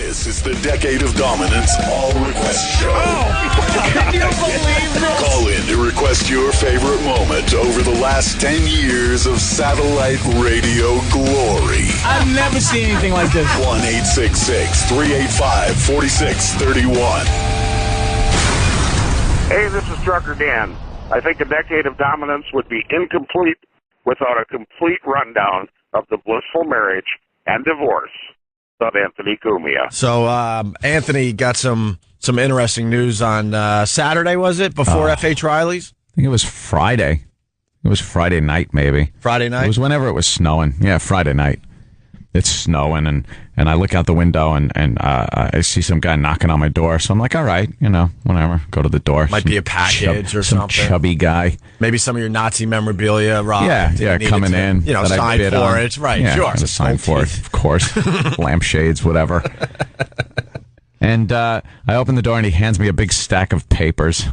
This is the Decade of Dominance All Request Show. Oh, can you believe this? Call in to request your favorite moment over the last 10 years of satellite radio glory. I've never seen anything like this. 1-866-385-4631. Hey, this is Trucker Dan. I think a decade of dominance would be incomplete without a complete rundown of the blissful marriage and divorce of Anthony Cumia. So Anthony got some interesting news on Saturday, was it? Before F.H. Riley's? I think it was Friday. It was Friday night, maybe. Friday night? It was whenever it was snowing. Yeah, Friday night. It's snowing, and I look out the window, and I see some guy knocking on my door. So I'm like, all right, whatever. Go to the door. Might be a package or something. Some chubby guy. Maybe some of your Nazi memorabilia, Rob. Yeah, coming in. Sign for it. Right, yeah, sure. Sign for it, of course. Lampshades, whatever. And I open the door, and he hands me a big stack of papers.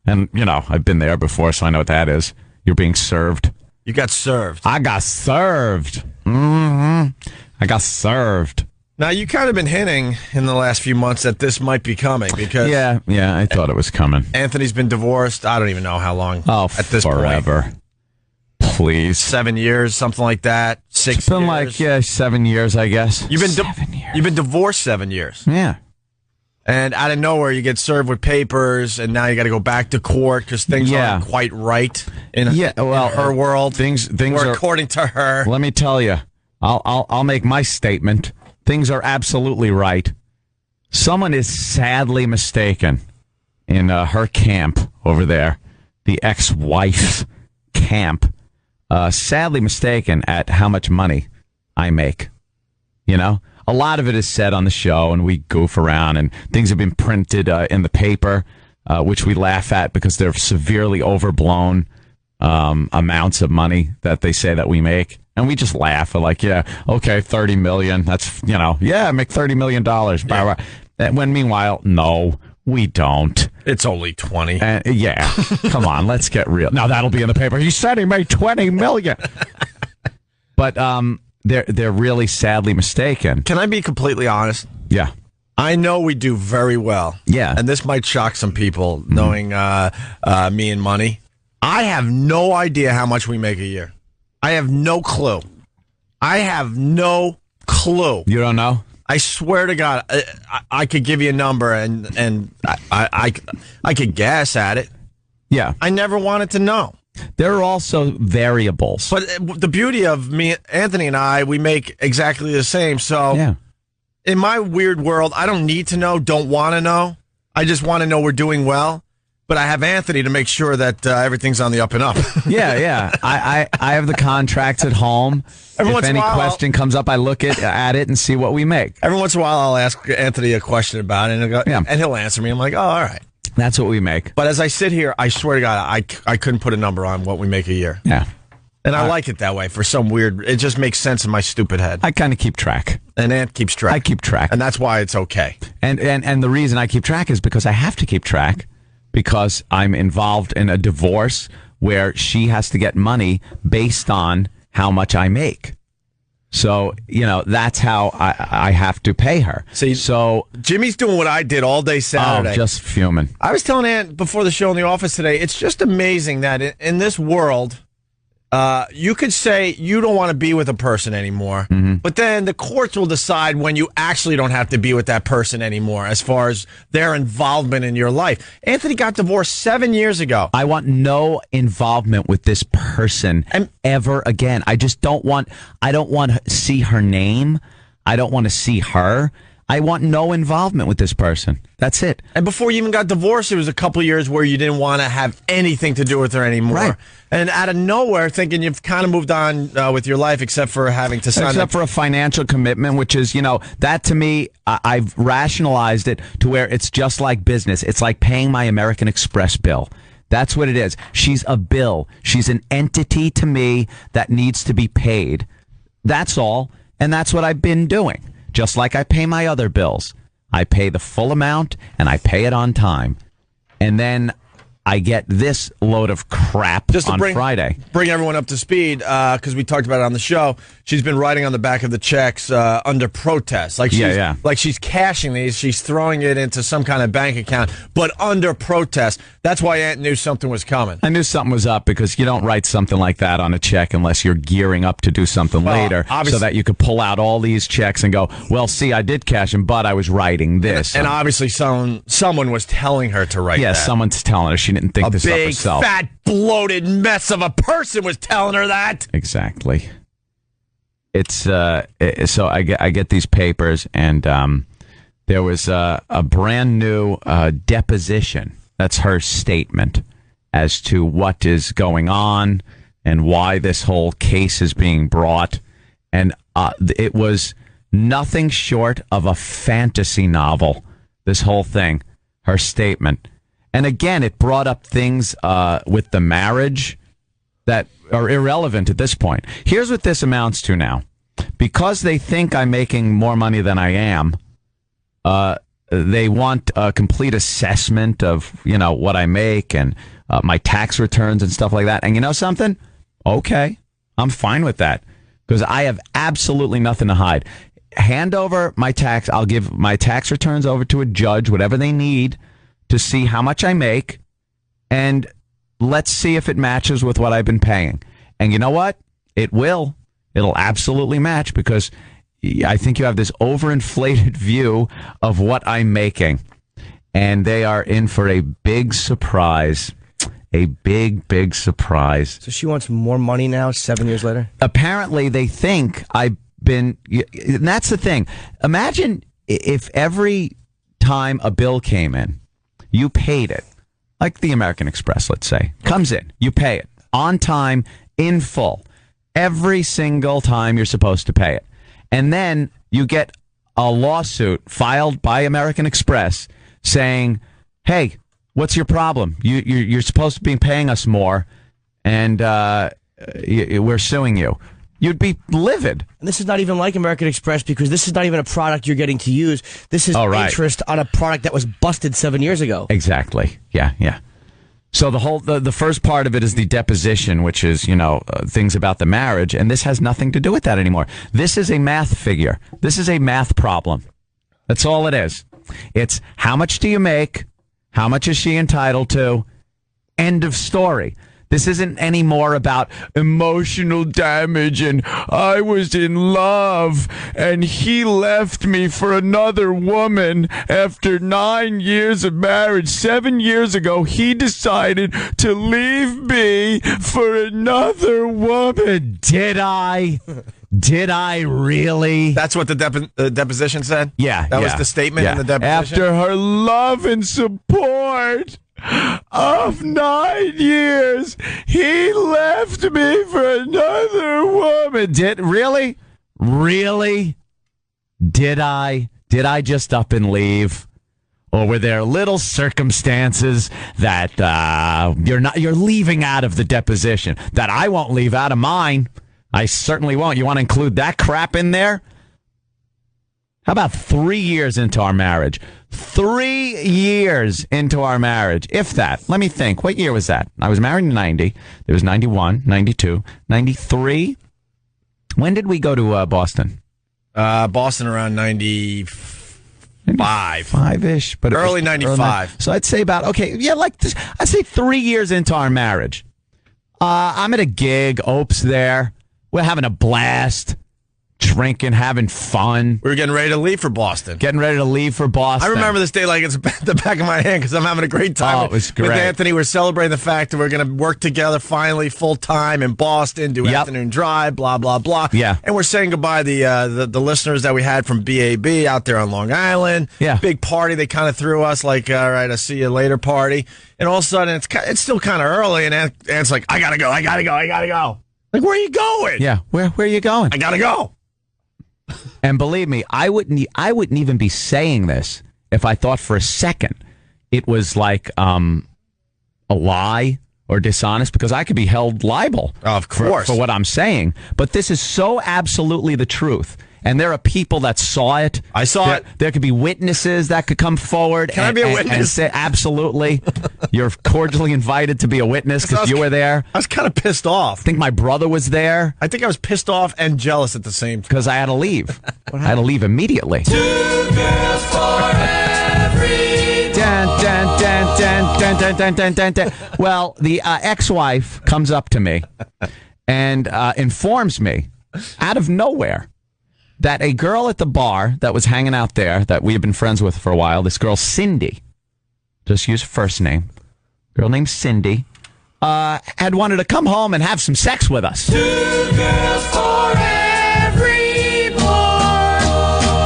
And, I've been there before, so I know what that is. You're being served. You got served. I got served. Mm-hmm. I got served. Now, you kind of been hinting in the last few months that this might be coming because... Yeah, I thought it was coming. Anthony's been divorced. I don't even know how long at this forever. point. Please. 7 years, something like that. 6 years. It's been like, 7 years, I guess. You've been 7 years. You've been divorced 7 years. Yeah. And out of nowhere, you get served with papers, and now you got to go back to court because things aren't quite right in her world. Things or are according to her. Let me tell you, I'll make my statement. Things are absolutely right. Someone is sadly mistaken in her camp over there, the ex-wife camp. Sadly mistaken at how much money I make. A lot of it is said on the show, and we goof around, and things have been printed in the paper, which we laugh at because they're severely overblown amounts of money that they say that we make. And we just laugh. We're like, okay, $30 million. That's, I make $30 million. Yeah. When meanwhile, no, we don't. It's only 20. Come on, let's get real. Now that'll be in the paper. He said he made $20 million. But, They're really sadly mistaken. Can I be completely honest? Yeah. I know we do very well. Yeah. And this might shock some people, knowing me and money. I have no idea how much we make a year. I have no clue. You don't know? I swear to God, I could give you a number and I could guess at it. Yeah. I never wanted to know. There are also variables. But the beauty of me, Anthony and I, we make exactly the same. So in my weird world, I don't need to know, don't want to know. I just want to know we're doing well. But I have Anthony to make sure that everything's on the up and up. Yeah. I have the contracts at home. If any question comes up, I look at it and see what we make. Every once in a while, I'll ask Anthony a question about it, and he'll answer me. I'm like, oh, all right. That's what we make. But as I sit here, I swear to God, I couldn't put a number on what we make a year. Yeah. And I like it that way for some weird... It just makes sense in my stupid head. I kind of keep track. And Ant keeps track. I keep track. And that's why it's okay. And the reason I keep track is because I have to keep track because I'm involved in a divorce where she has to get money based on how much I make. So, that's how I have to pay her. So Jimmy's doing what I did all day Saturday. Oh, just fuming. I was telling Ant before the show in the office today, it's just amazing that in this world, you could say you don't want to be with a person anymore, but then the courts will decide when you actually don't have to be with that person anymore as far as their involvement in your life. Anthony got divorced 7 years ago. I want no involvement with this person ever again. I don't want to see her name. I don't want to see her. I want no involvement with this person. That's it. And before you even got divorced, it was a couple of years where you didn't want to have anything to do with her anymore. Right. And out of nowhere, thinking you've kind of moved on with your life, except for having to sign... Except for a financial commitment, which is, that to me, I've rationalized it to where it's just like business. It's like paying my American Express bill. That's what it is. She's a bill. She's an entity to me that needs to be paid. That's all. And that's what I've been doing. Just like I pay my other bills. I pay the full amount and I pay it on time. And then I get this load of crap Just to on Friday. Bring everyone up to speed, because we talked about it on the show. She's been writing on the back of the checks under protest. Like she's cashing these. She's throwing it into some kind of bank account, but under protest. That's why Aunt knew something was coming. I knew something was up because you don't write something like that on a check unless you're gearing up to do something later so that you could pull out all these checks and go, well, see, I did cash them, but I was writing this. And obviously someone was telling her to write that. Yeah, someone's telling her. She didn't think this up herself. A big, fat, bloated mess of a person was telling her that. Exactly. It's so I get these papers, and there was a brand new deposition. That's her statement as to what is going on and why this whole case is being brought. And it was nothing short of a fantasy novel, this whole thing, her statement. And again, it brought up things with the marriage that are irrelevant at this point. Here's what this amounts to now. Because they think I'm making more money than I am, they want a complete assessment of, what I make and my tax returns and stuff like that. And you know something? Okay, I'm fine with that because I have absolutely nothing to hide. Hand over my tax. I'll give my tax returns over to a judge, whatever they need, to see how much I make, and let's see if it matches with what I've been paying. And you know what? It will. It'll absolutely match because I think you have this overinflated view of what I'm making. And they are in for a big surprise. A big, big surprise. So she wants more money now, 7 years later? Apparently, they think I've been... And that's the thing. Imagine if every time a bill came in, you paid it. Like the American Express, let's say. Comes in. You pay it. On time, in full. Every single time you're supposed to pay it. And then you get a lawsuit filed by American Express saying, hey, what's your problem? You're supposed to be paying us more, and we're suing you. You'd be livid. And this is not even like American Express because this is not even a product you're getting to use. This is interest on a product that was busted 7 years ago. Exactly. Yeah. So the first part of it is the deposition, which is, things about the marriage. And this has nothing to do with that anymore. This is a math figure. This is a math problem. That's all it is. It's how much do you make? How much is she entitled to? End of story. This isn't anymore about emotional damage and I was in love and he left me for another woman after 9 years of marriage. 7 years ago, he decided to leave me for another woman. Did I? Did I really? That's what the deposition said? Yeah. That was the statement in the deposition? After her love and support of 9 years, he left me for another woman. Really? Did I just up and leave? Or were there little circumstances that you're leaving out of the deposition that I won't leave out of mine? I certainly won't. You want to include that crap in there? How about 3 years into our marriage? 3 years into our marriage, if that. Let me think. What year was that? I was married in 90. There was 91, 92, 93. When did we go to Boston? Boston around 95. 5-ish. But early 95. So I'd say about, I'd say 3 years into our marriage. I'm at a gig. Opie's there. We're having a blast. Drinking, having fun. We were getting ready to leave for Boston. I remember this day like it's the back of my hand because I'm having a great time it was great. with Anthony. We're celebrating the fact that we're going to work together finally full time in Boston, do afternoon drive, blah, blah, blah. Yeah. And we're saying goodbye to the listeners that we had from BAB out there on Long Island. Yeah. Big party. They kind of threw us like, all right, I'll see you later party. And all of a sudden, it's still kind of early, and Ant's like, I got to go. Like, where are you going? Yeah, where are you going? I got to go. And believe me, I wouldn't even be saying this if I thought for a second it was like a lie or dishonest, because I could be held liable of course for what I'm saying. But this is so absolutely the truth. and there are people that saw it. I saw it. There could be witnesses that could come forward. Can I be a witness? And say, absolutely. You're cordially invited to be a witness because you were there. I was kind of pissed off. I think my brother was there. I think I was pissed off and jealous at the same time. Because I had to leave. I had to leave immediately. 2 girls for every Dun, dun, dun, dun, dun, dun, dun, dun, dun, dun. Well, the ex-wife comes up to me and informs me out of nowhere that a girl at the bar that was hanging out there that we had been friends with for a while, this girl Cindy, just use her first name, girl named Cindy, had wanted to come home and have some sex with us. 2 girls for every boy.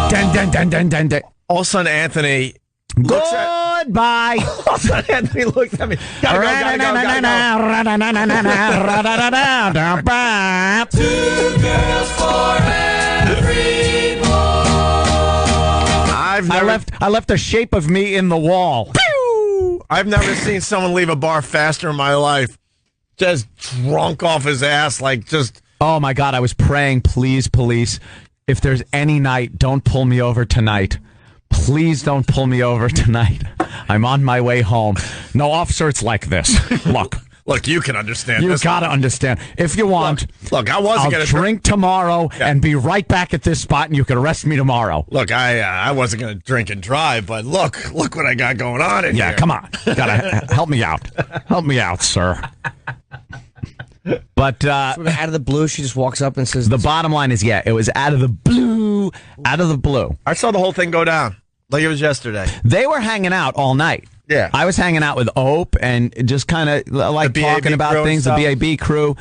Dun, dun, dun, dun, dun, dun. All of a sudden, Anthony looks at... Goodbye. All of a sudden, Anthony looks at me. Gotta go. 2 girls for every boy. I left the shape of me in the wall. I've never seen someone leave a bar faster in my life. Just drunk off his ass, like just... Oh, my God. I was praying, please, police, if there's any night, don't pull me over tonight. Please don't pull me over tonight. I'm on my way home. No, officer, it's like this. Look, you can understand you this. got to understand. If you want, look, I wasn't going to drink tomorrow and be right back at this spot, and you can arrest me tomorrow. Look, I wasn't going to drink and drive, but look what I got going on in here. Yeah, come on. You got to help me out. Help me out, sir. But out of the blue, she just walks up and says, the bottom line is, it was out of the blue. Out of the blue. I saw the whole thing go down like it was yesterday. They were hanging out all night. Yeah. I was hanging out with Opie and just kind of like talking about things, the BAB crew,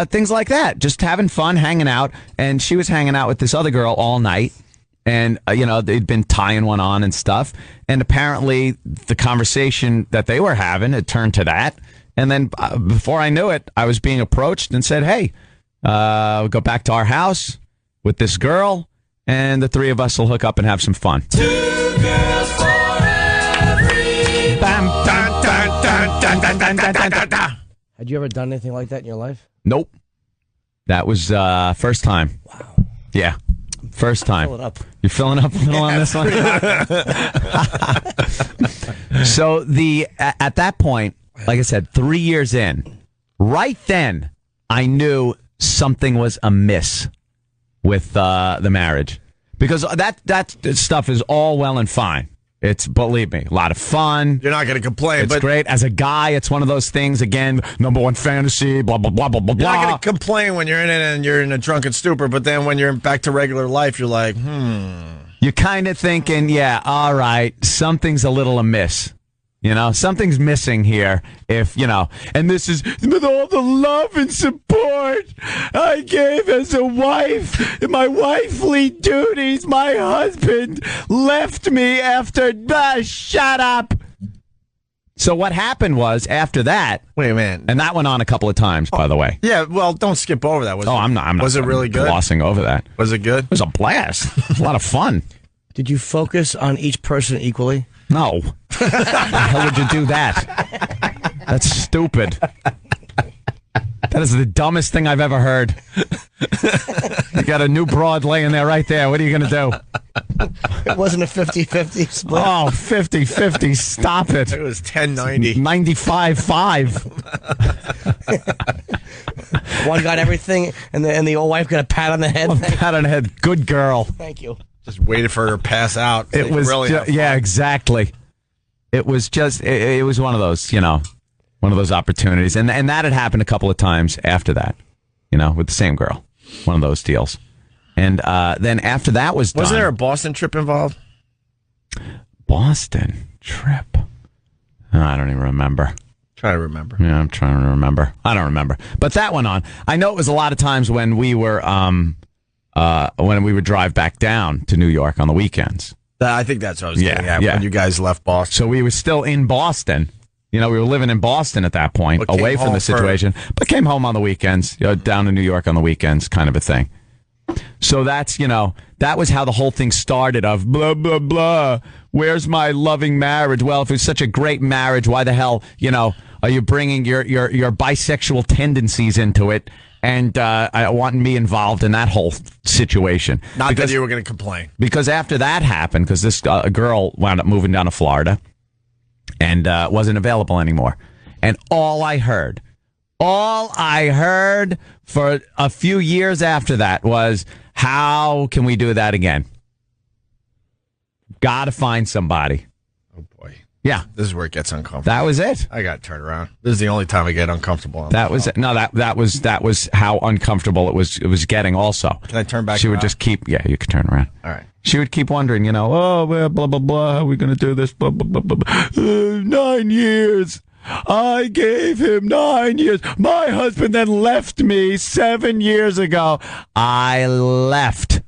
things like that. Just having fun, hanging out. And she was hanging out with this other girl all night. And, they'd been tying one on and stuff. And apparently the conversation that they were having, it turned to that. And then before I knew it, I was being approached and said, hey, we'll go back to our house with this girl, and the 3 of us will hook up and have some fun. 2 girls for every Bam, dun, dun, dun, dun, dun, dun, dun, dun, dun, dun. had you ever done anything like that in your life? Nope. That was first time. Wow. Yeah. First time. Fill it up. You're filling up a little on this one? So at that point, like I said, 3 years in, right then, I knew something was amiss with the marriage. Because that stuff is all well and fine. It's, believe me, a lot of fun. You're not going to complain. It's great. As a guy, it's one of those things, again, number one fantasy, blah, blah, blah, blah, blah, blah. You're not going to complain when you're in it and you're in a drunken stupor, but then when you're back to regular life, you're like, You're kind of thinking, yeah, all right, something's a little amiss. Something's missing here and this is with all the love and support I gave as a wife, my wifely duties, my husband left me after, shut up. So what happened was after that, wait a minute. And that went on a couple of times, by the way. Yeah, well, don't skip over that. I'm not. Was it really good? Glossing over that. Was it good? It was a blast. It was a lot of fun. Did you focus on each person equally? No. How the hell would you do that? That's stupid. That is the dumbest thing I've ever heard. You got a new broad laying there right there. What are you going to do? It wasn't a 50-50 split. Oh, 50-50. Stop it. It was 10-90. 95-5. One got everything, and the old wife got a pat on the head. Pat on the head. Good girl. Thank you. Just waited for her to pass out. It was really yeah, exactly. It was just it was one of those, one of those opportunities, and that had happened a couple of times after that, with the same girl, one of those deals, and then after that was done, wasn't there a Boston trip involved? Boston trip? I don't even remember. Try to remember. Yeah, I'm trying to remember. I don't remember, but that went on. I know it was a lot of times when we were when we would drive back down to New York on the weekends. I think that's what I was getting at when you guys left Boston. So we were still in Boston. We were living in Boston at that point, away from the situation, but came home on the weekends, down to New York on the weekends, kind of a thing. So that's, that was how the whole thing started of blah, blah, blah. Where's my loving marriage? Well, if it's such a great marriage, why the hell, are you bringing your bisexual tendencies into it? and I wanted me involved in that whole situation. Not because you were going to complain. Because after that happened, because this girl wound up moving down to Florida and wasn't available anymore. And all I heard for a few years after that was, how can we do that again? Got to find somebody. Oh, boy. Yeah. This is where it gets uncomfortable. That was it. I got to turn around. This is the only time I get uncomfortable. That was it. No, that was how uncomfortable it was getting also. Can I turn back She around? would just keep, yeah, you could turn around. All right. She would keep wondering, oh, well, blah, blah, blah, how are we going to do this? Blah, blah, blah, blah, blah. 9 years. I gave him 9 years. My husband then left me 7 years ago. I left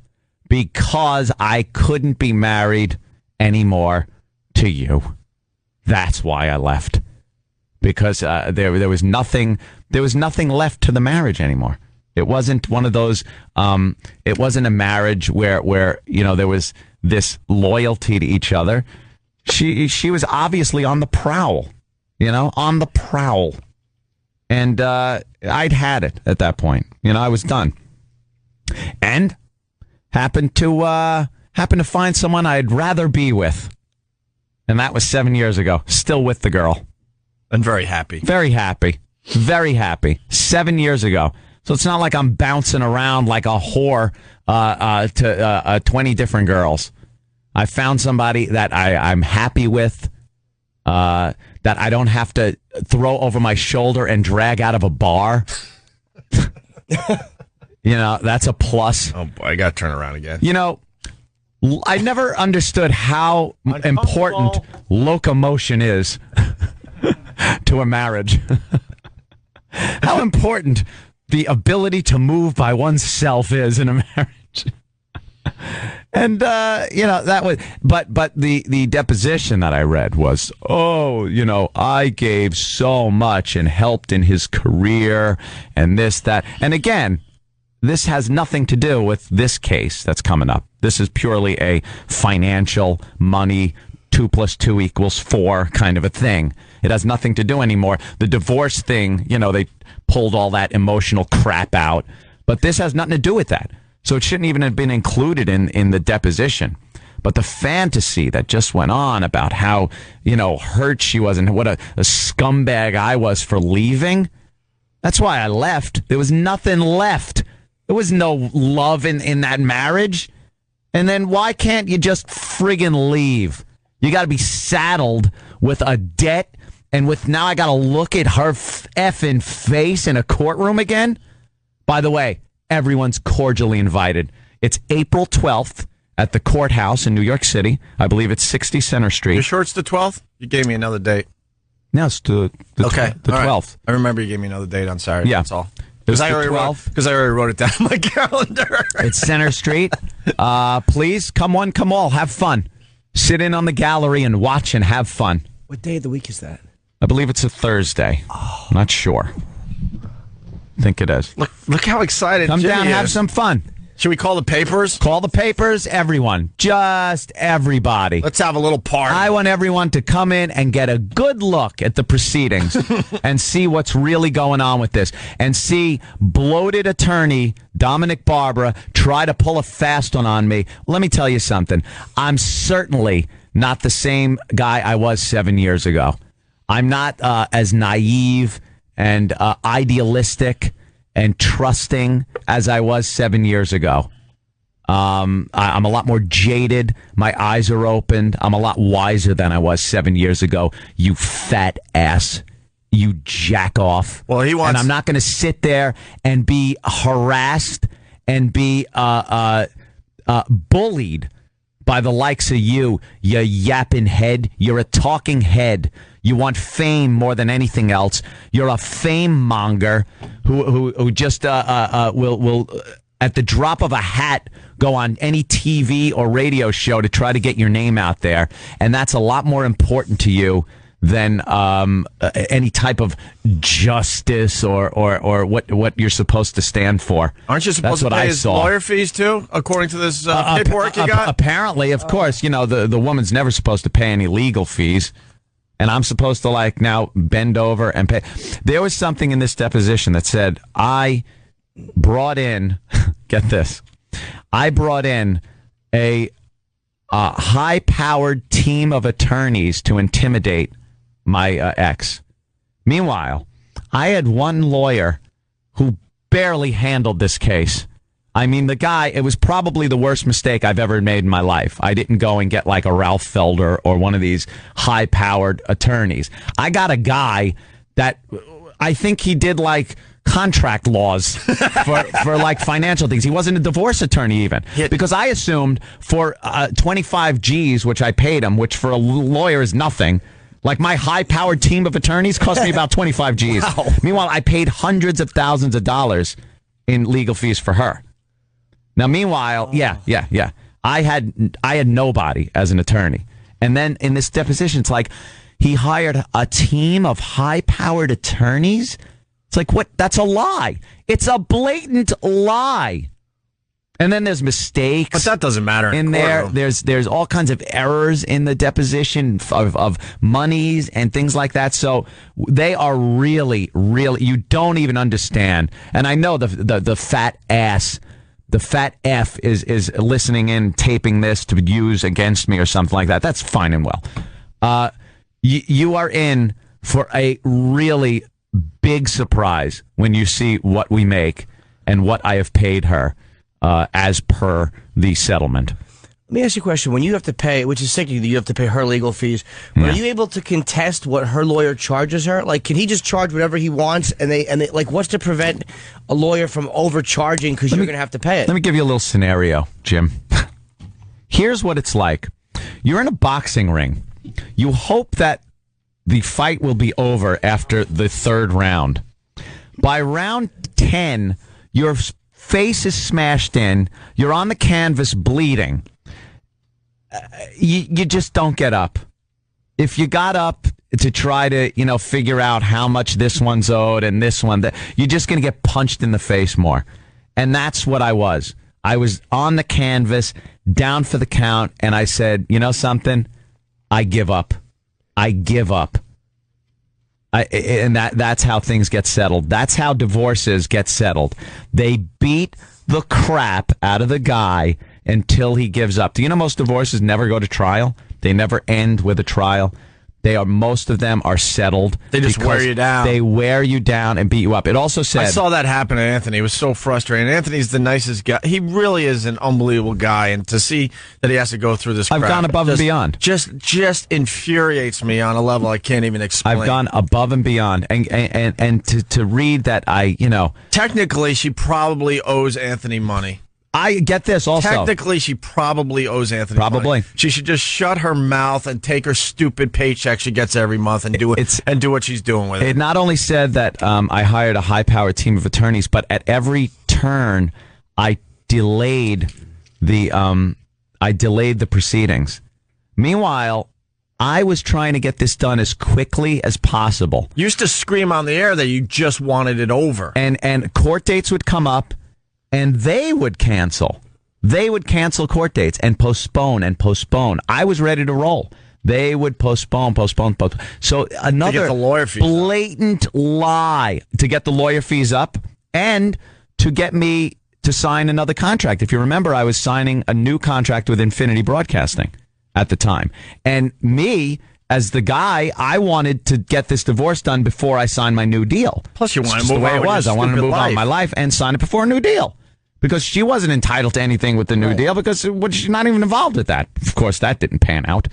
because I couldn't be married anymore to you. That's why I left. Because there was nothing left to the marriage anymore. It wasn't one of those. It wasn't a marriage where there was this loyalty to each other. She was obviously on the prowl. On the prowl. And I'd had it at that point. I was done. And happened to find someone I'd rather be with. And that was 7 years ago. Still with the girl. And very happy. Very happy. Very happy. 7 years ago. So it's not like I'm bouncing around like a whore to 20 different girls. I found somebody that I'm happy with. That I don't have to throw over my shoulder and drag out of a bar. That's a plus. Oh, boy, I got to turn around again. I never understood how important locomotion is to a marriage. How important the ability to move by oneself is in a marriage. And that was, but the deposition that I read was, I gave so much and helped in his career and this, that. And again, this has nothing to do with this case that's coming up. This is purely a financial, money, 2 + 2 = 4 kind of a thing. It has nothing to do anymore. The divorce thing, they pulled all that emotional crap out. But this has nothing to do with that. So it shouldn't even have been included in the deposition. But the fantasy that just went on about how, hurt she was and what a scumbag I was for leaving, that's why I left. There was nothing left. There was no love in that marriage. And then why can't you just friggin' leave? You got to be saddled with a debt, and now I got to look at her effing face in a courtroom again? By the way, everyone's cordially invited. It's April 12th at the courthouse in New York City. I believe it's 60 Center Street. You sure it's the 12th? You gave me another date. No, it's the 12th. Right. I remember you gave me another date on Saturday. Yeah. That's all. Because I already wrote it down on my calendar. It's Center Street. Please, come one, come all. Have fun. Sit in on the gallery and watch and have fun. What day of the week is that? I believe it's a Thursday. Oh. Not sure. I think it is. Look how excited Come Jimmy down, is. have some fun. Should we call the papers? Call the papers, everyone. Just everybody. Let's have a little party. I want everyone to come in and get a good look at the proceedings and see what's really going on with this. And see bloated attorney Dominic Barbara try to pull a fast one on me. Let me tell you something. I'm certainly not the same guy I was 7 years ago. I'm not as naive and idealistic and trusting as I was 7 years ago. I'm a lot more jaded. My eyes are opened. I'm a lot wiser than I was 7 years ago. You fat ass. You jack off. Well, he wants. And I'm not going to sit there and be harassed and be bullied by the likes of you yapping head. You're a talking head. You want fame more than anything else. You're a fame monger who just will at the drop of a hat go on any TV or radio show to try to get your name out there, and that's a lot more important to you than any type of justice or what you're supposed to stand for. Aren't you supposed to pay his lawyer fees too, according to this paperwork you got? Apparently, of course, the woman's never supposed to pay any legal fees. And I'm supposed to now bend over and pay. There was something in this deposition that said, I brought in, get this, I brought in a high-powered team of attorneys to intimidate my ex. Meanwhile, I had one lawyer who barely handled this case. I mean, the guy, it was probably the worst mistake I've ever made in my life. I didn't go and get like a Ralph Felder or one of these high-powered attorneys. I got a guy that I think he did like contract laws for like financial things. He wasn't a divorce attorney even, because I assumed for 25 G's, which I paid him, which for a lawyer is nothing. Like my high-powered team of attorneys cost me about 25 G's. Wow. Meanwhile, I paid hundreds of thousands of dollars in legal fees for her. Now, meanwhile, yeah. I had nobody as an attorney. And then in this deposition, it's like he hired a team of high-powered attorneys. It's like, what? That's a lie. It's a blatant lie. And then there's mistakes. But that doesn't matter. In there, there's all kinds of errors in the deposition of monies and things like that. So they are really, you don't even understand. And I know the fat ass, the fat F is listening in, taping this to use against me or something like that. That's fine and well. You are in for a really big surprise when you see what we make and what I have paid her as per the settlement. Let me ask you a question. When you have to pay, which is sickening that you have to pay her legal fees, are you able to contest what her lawyer charges her? Like, can he just charge whatever he wants? And they like, what's to prevent a lawyer from overcharging because you're going to have to pay it? Let me give you a little scenario, Jim. Here's what it's like. You're in a boxing ring. You hope that the fight will be over after the third round. By round 10, your face is smashed in. You're on the canvas bleeding. You just don't get up. If you got up to try to, figure out how much this one's owed and this one, that you're just going to get punched in the face more. And that's what I was. I was on the canvas, down for the count, and I said, you know something? I give up. And that's how things get settled. That's how divorces get settled. They beat the crap out of the guy until he gives up. Do you know most divorces never go to trial? They never end with a trial. Most of them are settled. They just wear you down. They wear you down and beat you up. It also said, I saw that happen to Anthony. It was so frustrating. Anthony's the nicest guy. He really is an unbelievable guy, and to see that he has to go through this crap, I've gone above and beyond. Just infuriates me on a level I can't even explain. I've gone above and beyond, and to read that technically she probably owes Anthony money. I get this also. Technically, she probably owes Anthony money. She should just shut her mouth and take her stupid paycheck she gets every month and do what she's doing with it. It not only said that I hired a high-powered team of attorneys, but at every turn, I delayed the proceedings. Meanwhile, I was trying to get this done as quickly as possible. You used to scream on the air that you just wanted it over. And court dates would come up. And they would cancel. They would cancel court dates and postpone and postpone. I was ready to roll. They would postpone. So another the lawyer fees blatant lie to get the lawyer fees up and to get me to sign another contract. If you remember, I was signing a new contract with Infinity Broadcasting at the time. And me, as the guy, I wanted to get this divorce done before I signed my new deal. Plus, you wanted to move on the way it was. I wanted to move on with my life and sign it before a new deal. Because she wasn't entitled to anything with the new deal because she's not even involved with that. Of course, that didn't pan out.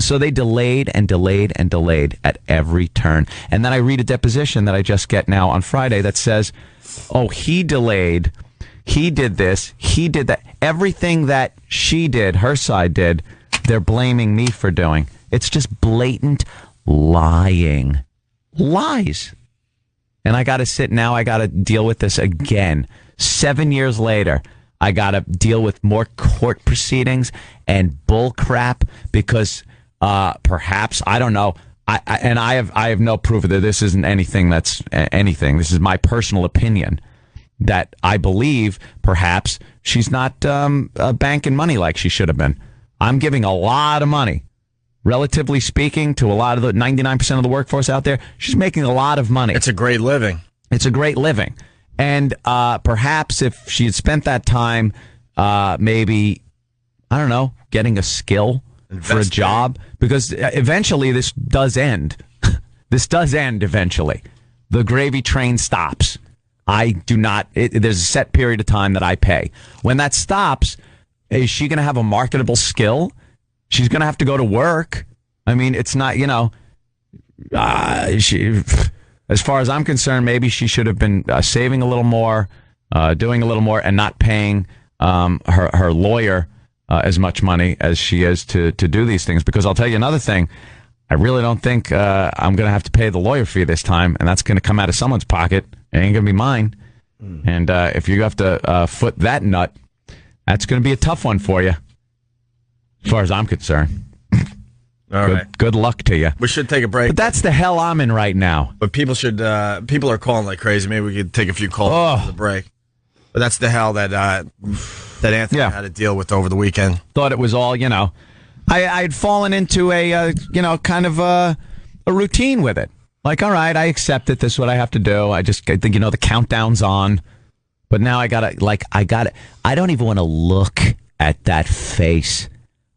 So they delayed and delayed and delayed at every turn. And then I read a deposition that I just get now on Friday that says, oh, he delayed, he did this, he did that. Everything that she did, her side did, they're blaming me for doing. It's just blatant lying. Lies. And I got to deal with this again. 7 years later, I got to deal with more court proceedings and bull crap because perhaps, I don't know, I have no proof that this isn't anything that's anything. This is my personal opinion that I believe perhaps she's not banking money like she should have been. I'm giving a lot of money. Relatively speaking, to a lot of the 99% of the workforce out there, she's making a lot of money. It's a great living. It's a great living. And perhaps if she had spent that time, maybe, I don't know, getting a skill for a job, because eventually this does end. This does end eventually. The gravy train stops. I do not, there's a set period of time that I pay. When that stops, is she going to have a marketable skill? She's going to have to go to work. I mean, it's not, as far as I'm concerned, maybe she should have been saving a little more, doing a little more, and not paying her lawyer as much money as she is to do these things. Because I'll tell you another thing, I really don't think I'm going to have to pay the lawyer fee this time, and that's going to come out of someone's pocket. It ain't going to be mine. And if you have to foot that nut, that's going to be a tough one for you, as far as I'm concerned. All right. Good luck to you. We should take a break. But that's the hell I'm in right now. But people are calling like crazy. Maybe we could take a few calls after the break. But that's the hell that Anthony had to deal with over the weekend. Thought it was all, I had fallen into a, kind of a routine with it. Like, all right, I accept it. This is what I have to do. I think, the countdown's on. But now I don't even want to look at that face.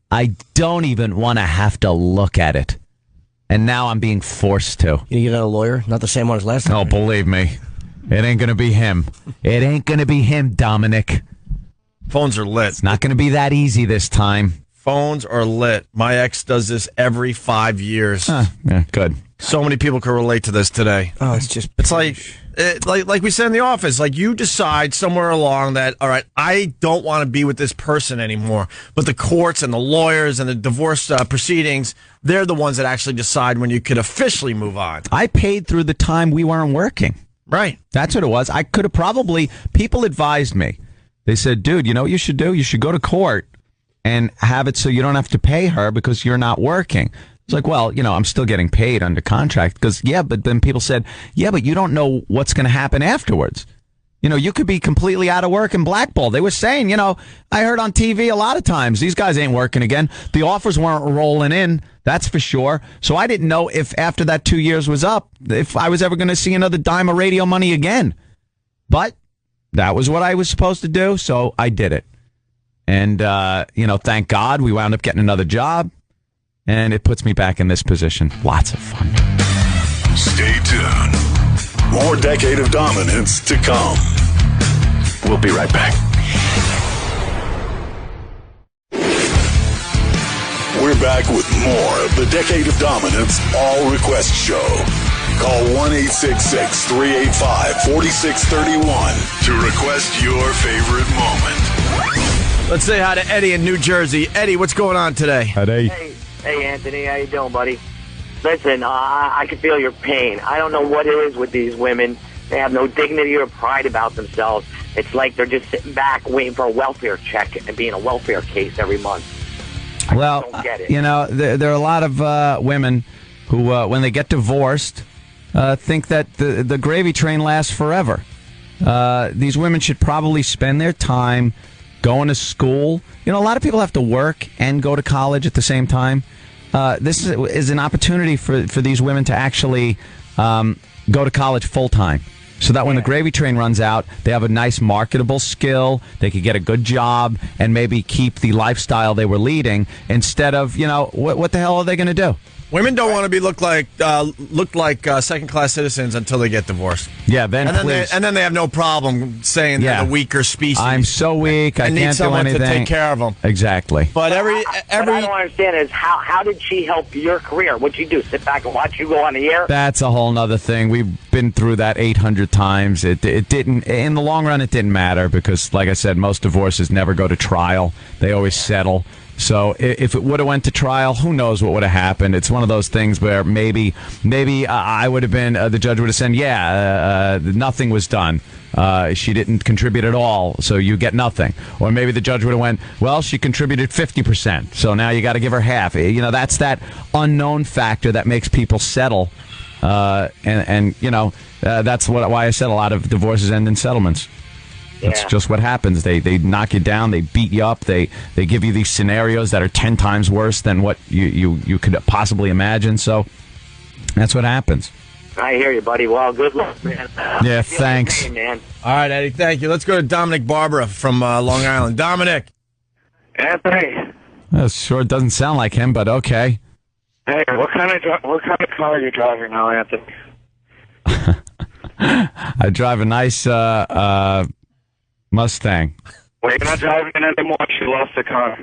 I don't even want to have to look at it. And now I'm being forced to. You get a lawyer? Not the same one as last time? Oh, believe me. It ain't going to be him. It ain't going to be him, Dominic. Phones are lit. It's not going to be that easy this time. Phones are lit. My ex does this every 5 years. Yeah, good. So many people can relate to this today. Oh, it's like we said in the office, like you decide somewhere along that, all right, I don't want to be with this person anymore. But the courts and the lawyers and the divorce proceedings, they're the ones that actually decide when you could officially move on. I paid through the time we weren't working. Right. That's what it was. I could have people advised me. They said, dude, you know what you should do? You should go to court and have it so you don't have to pay her because you're not working. It's like, well, I'm still getting paid under contract because, but then people said, but you don't know what's going to happen afterwards. You could be completely out of work and blackballed. They were saying, I heard on TV a lot of times, these guys ain't working again. The offers weren't rolling in, that's for sure. So I didn't know if after that 2 years was up, if I was ever going to see another dime of radio money again. But that was what I was supposed to do, so I did it. And, thank God we wound up getting another job. And it puts me back in this position. Lots of fun. Stay tuned. More Decade of Dominance to come. We'll be right back. We're back with more of the Decade of Dominance All Request Show. Call 1-866-385-4631 to request your favorite moment. Let's say hi to Eddie in New Jersey. Eddie, what's going on today? Eddie. Hey, Anthony, how you doing, buddy? Listen, I can feel your pain. I don't know what it is with these women. They have no dignity or pride about themselves. It's like they're just sitting back waiting for a welfare check and being a welfare case every month. I don't get it. There are a lot of women who, when they get divorced, think that the gravy train lasts forever. These women should probably spend their time going to school. A lot of people have to work and go to college at the same time. This is an opportunity for these women to actually go to college full time. So that when the gravy train runs out, they have a nice marketable skill, they could get a good job, and maybe keep the lifestyle they were leading instead of, what the hell are they going to do? Women don't want to be looked like second-class citizens until they get divorced. Yeah, then and then they have no problem saying they're the weaker species. I'm so weak, I need can't do someone anything. to take care of them. Exactly. But what I don't understand is how did she help your career? What'd you do? Sit back and watch you go on the air? That's a whole nother thing. We've been through that 800 times. It didn't, in the long run, it didn't matter because, like I said, most divorces never go to trial. They always settle. So if it would have went to trial, who knows what would have happened? It's one of those things where maybe I would have been, the judge would have said, nothing was done. She didn't contribute at all, so you get nothing. Or maybe the judge would have went, well, she contributed 50%, so now you got to give her half. That's that unknown factor that makes people settle. That's why I said a lot of divorces end in settlements. That's just what happens. They knock you down. They beat you up. They give you these scenarios that are 10 times worse than what you could possibly imagine. So that's what happens. I hear you, buddy. Well, good luck, man. Yeah, thanks. Hey, man. All right, Eddie, thank you. Let's go to Dominic Barbara from Long Island. Dominic. Anthony, Sure doesn't sound like him, but okay. hey, what kind of car are you driving now, Anthony? I drive a nice Mustang. Well, you're not driving it anymore. She lost the car.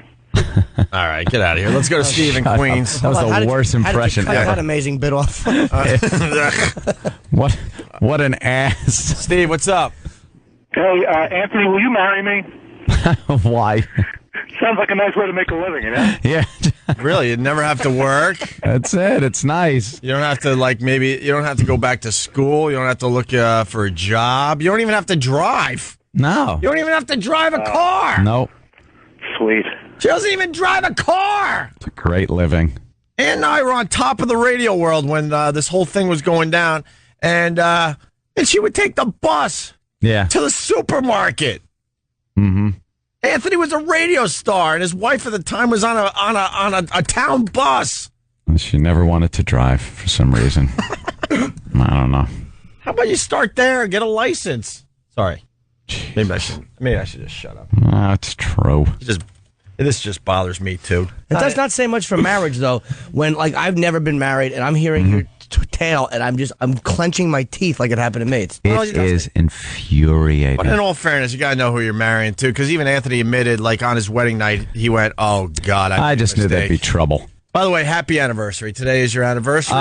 All right, get out of here. Let's go to Steve in Queens. That was Hold on, the worst how did you impression cut ever. that amazing bit off. What an ass. Steve, what's up? Hey, Anthony, will you marry me? Why? Sounds like a nice way to make a living, you know? Yeah, Really, you never have to work. that's it. It's nice. You don't have to you don't have to go back to school. You don't have to look for a job. You don't even have to drive. No. You don't even have to drive a car. No. Sweet. She doesn't even drive a car. It's a great living. Ann and I were on top of the radio world when this whole thing was going down, and she would take the bus Yeah. to the supermarket. Mm-hmm. Anthony was a radio star, and his wife at the time was on a town bus. She never wanted to drive for some reason. I don't know. How about you start there and get a license? Sorry, maybe I should just shut up. It's true. This just bothers me too. It does not say much for marriage, though. When I've never been married, and I'm hearing your tale, and I'm clenching my teeth like it happened to me. It's It is infuriating. But in all fairness, you gotta know who you're marrying to, because even Anthony admitted, on his wedding night, he went, "Oh God, I just knew there'd be trouble. By the way, happy anniversary! Today is your anniversary.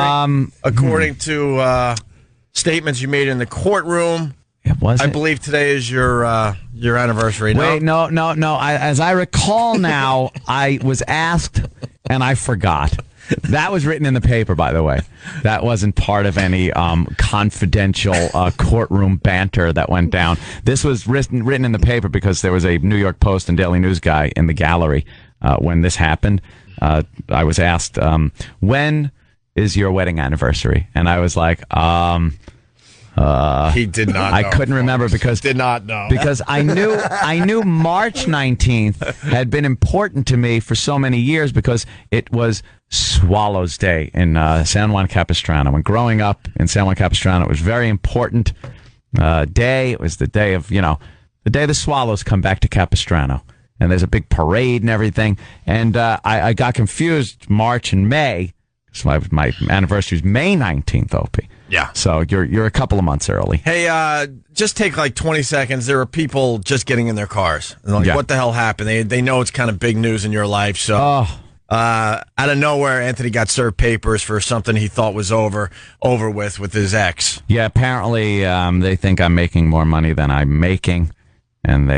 According to statements you made in the courtroom, It wasn't. I believe today is your anniversary. Wait, no. As I recall now, I was asked and I forgot. That was written in the paper, by the way. That wasn't part of any confidential courtroom banter that went down. This was written in the paper because there was a New York Post and Daily News guy in the gallery when this happened. I was asked, when is your wedding anniversary? And I was like, he did not know. I couldn't remember because Did not know. because I knew March 19th had been important to me for so many years because it was Swallows Day in San Juan Capistrano. And growing up in San Juan Capistrano, it was a very important day. It was the day of, the day the Swallows come back to Capistrano. And there's a big parade and everything. And I got confused March and May. So my anniversary is May 19th, Opie. Yeah. So you're a couple of months early. Hey, just take 20 seconds. There are people just getting in their cars. And Yeah. what the hell happened? They know it's kind of big news in your life. So out of nowhere, Anthony got served papers for something he thought was over with his ex. Yeah, apparently they think I'm making more money than I'm making, and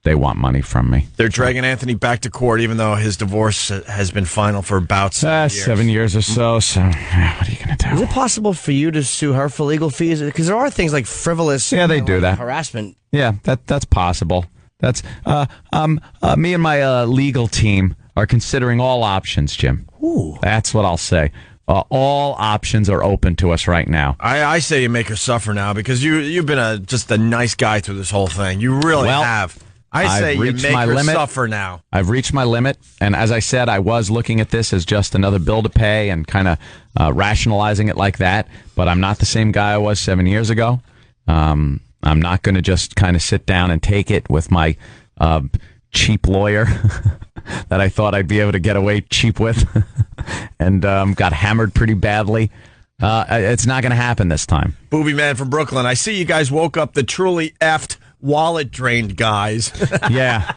they want money from me. They're dragging Anthony back to court, even though his divorce has been final for about 7 years. 7 years or so. So what are you going to do? Is it possible for you to sue her for legal fees? Because there are things like frivolous. Yeah, they do that. Harassment. Yeah, that's possible. That's me and my legal team are considering all options, Jim. Ooh. That's what I'll say. All options are open to us right now. I say you make her suffer now because you've been just a nice guy through this whole thing. You really have. I say I've you reached make my her limit. suffer now. I've reached my limit, and as I said, I was looking at this as just another bill to pay and kind of rationalizing it like that, but I'm not the same guy I was 7 years ago. I'm not going to just kind of sit down and take it with my cheap lawyer that I thought I'd be able to get away cheap with and got hammered pretty badly. It's not going to happen this time. Booby Man from Brooklyn. I see you guys woke up the truly effed wallet drained guys. Yeah.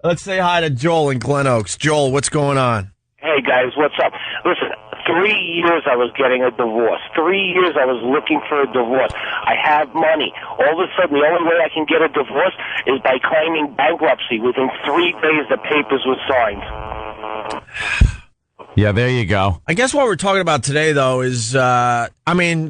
Let's say hi to Joel in Glen Oaks. Joel, what's going on? Hey guys, what's up? Listen, 3 years I was getting a divorce. 3 years I was looking for a divorce. I have money. All of a sudden, the only way I can get a divorce is by claiming bankruptcy. Within 3 days, the papers were signed. Yeah, there you go. I guess what we're talking about today, though, is, the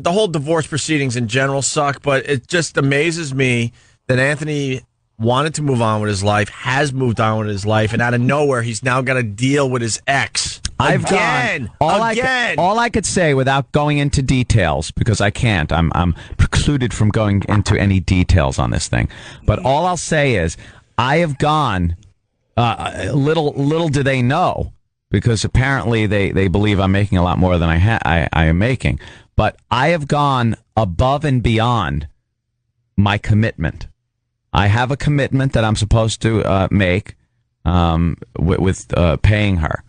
whole divorce proceedings in general suck, but it just amazes me that Anthony wanted to move on with his life, has moved on with his life, and out of nowhere, he's now got to deal with his ex. Again. All I could say without going into details, because I can't. I'm precluded from going into any details on this thing. But all I'll say is I have gone. Little do they know, because apparently they believe I'm making a lot more than I am making. but I have gone above and beyond my commitment. I have a commitment that I'm supposed to make with paying her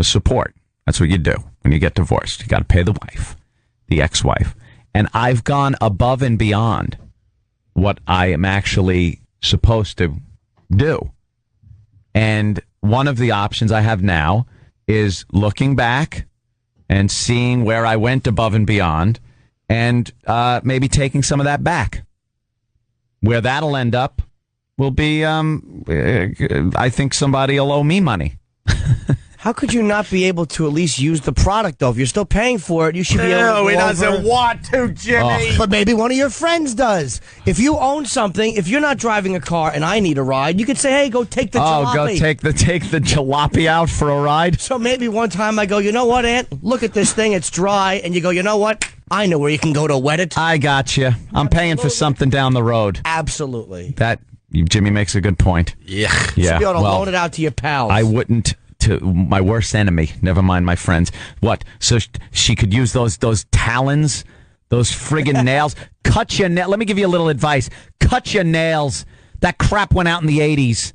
support. That's what you do when you get divorced. You got to pay the wife, the ex-wife. And I've gone above and beyond what I am actually supposed to do. And one of the options I have now is looking back and seeing where I went above and beyond and maybe taking some of that back. Where that'll end up will be, I think somebody will owe me money. How could you not be able to at least use the product, though? If you're still paying for it, you should be able to No, go he doesn't over. want to, Jimmy. But maybe one of your friends does. If you own something, if you're not driving a car and I need a ride, you could say, hey, go take the jalopy. Go take the jalopy out for a ride. So maybe one time I go, you know what, Aunt? Look at this thing. It's dry. And you go, you know what? I know where you can go to wet it. I got you. I'm paying for something down the road. Absolutely. That Jimmy makes a good point. Yeah. You Yeah. should be able to Well, loan it out to your pals. I wouldn't to my worst enemy. Never mind my friends. What? So she could use those talons, those friggin' nails. Cut your nail. Let me give you a little advice. Cut your nails. That crap went out in the 80s.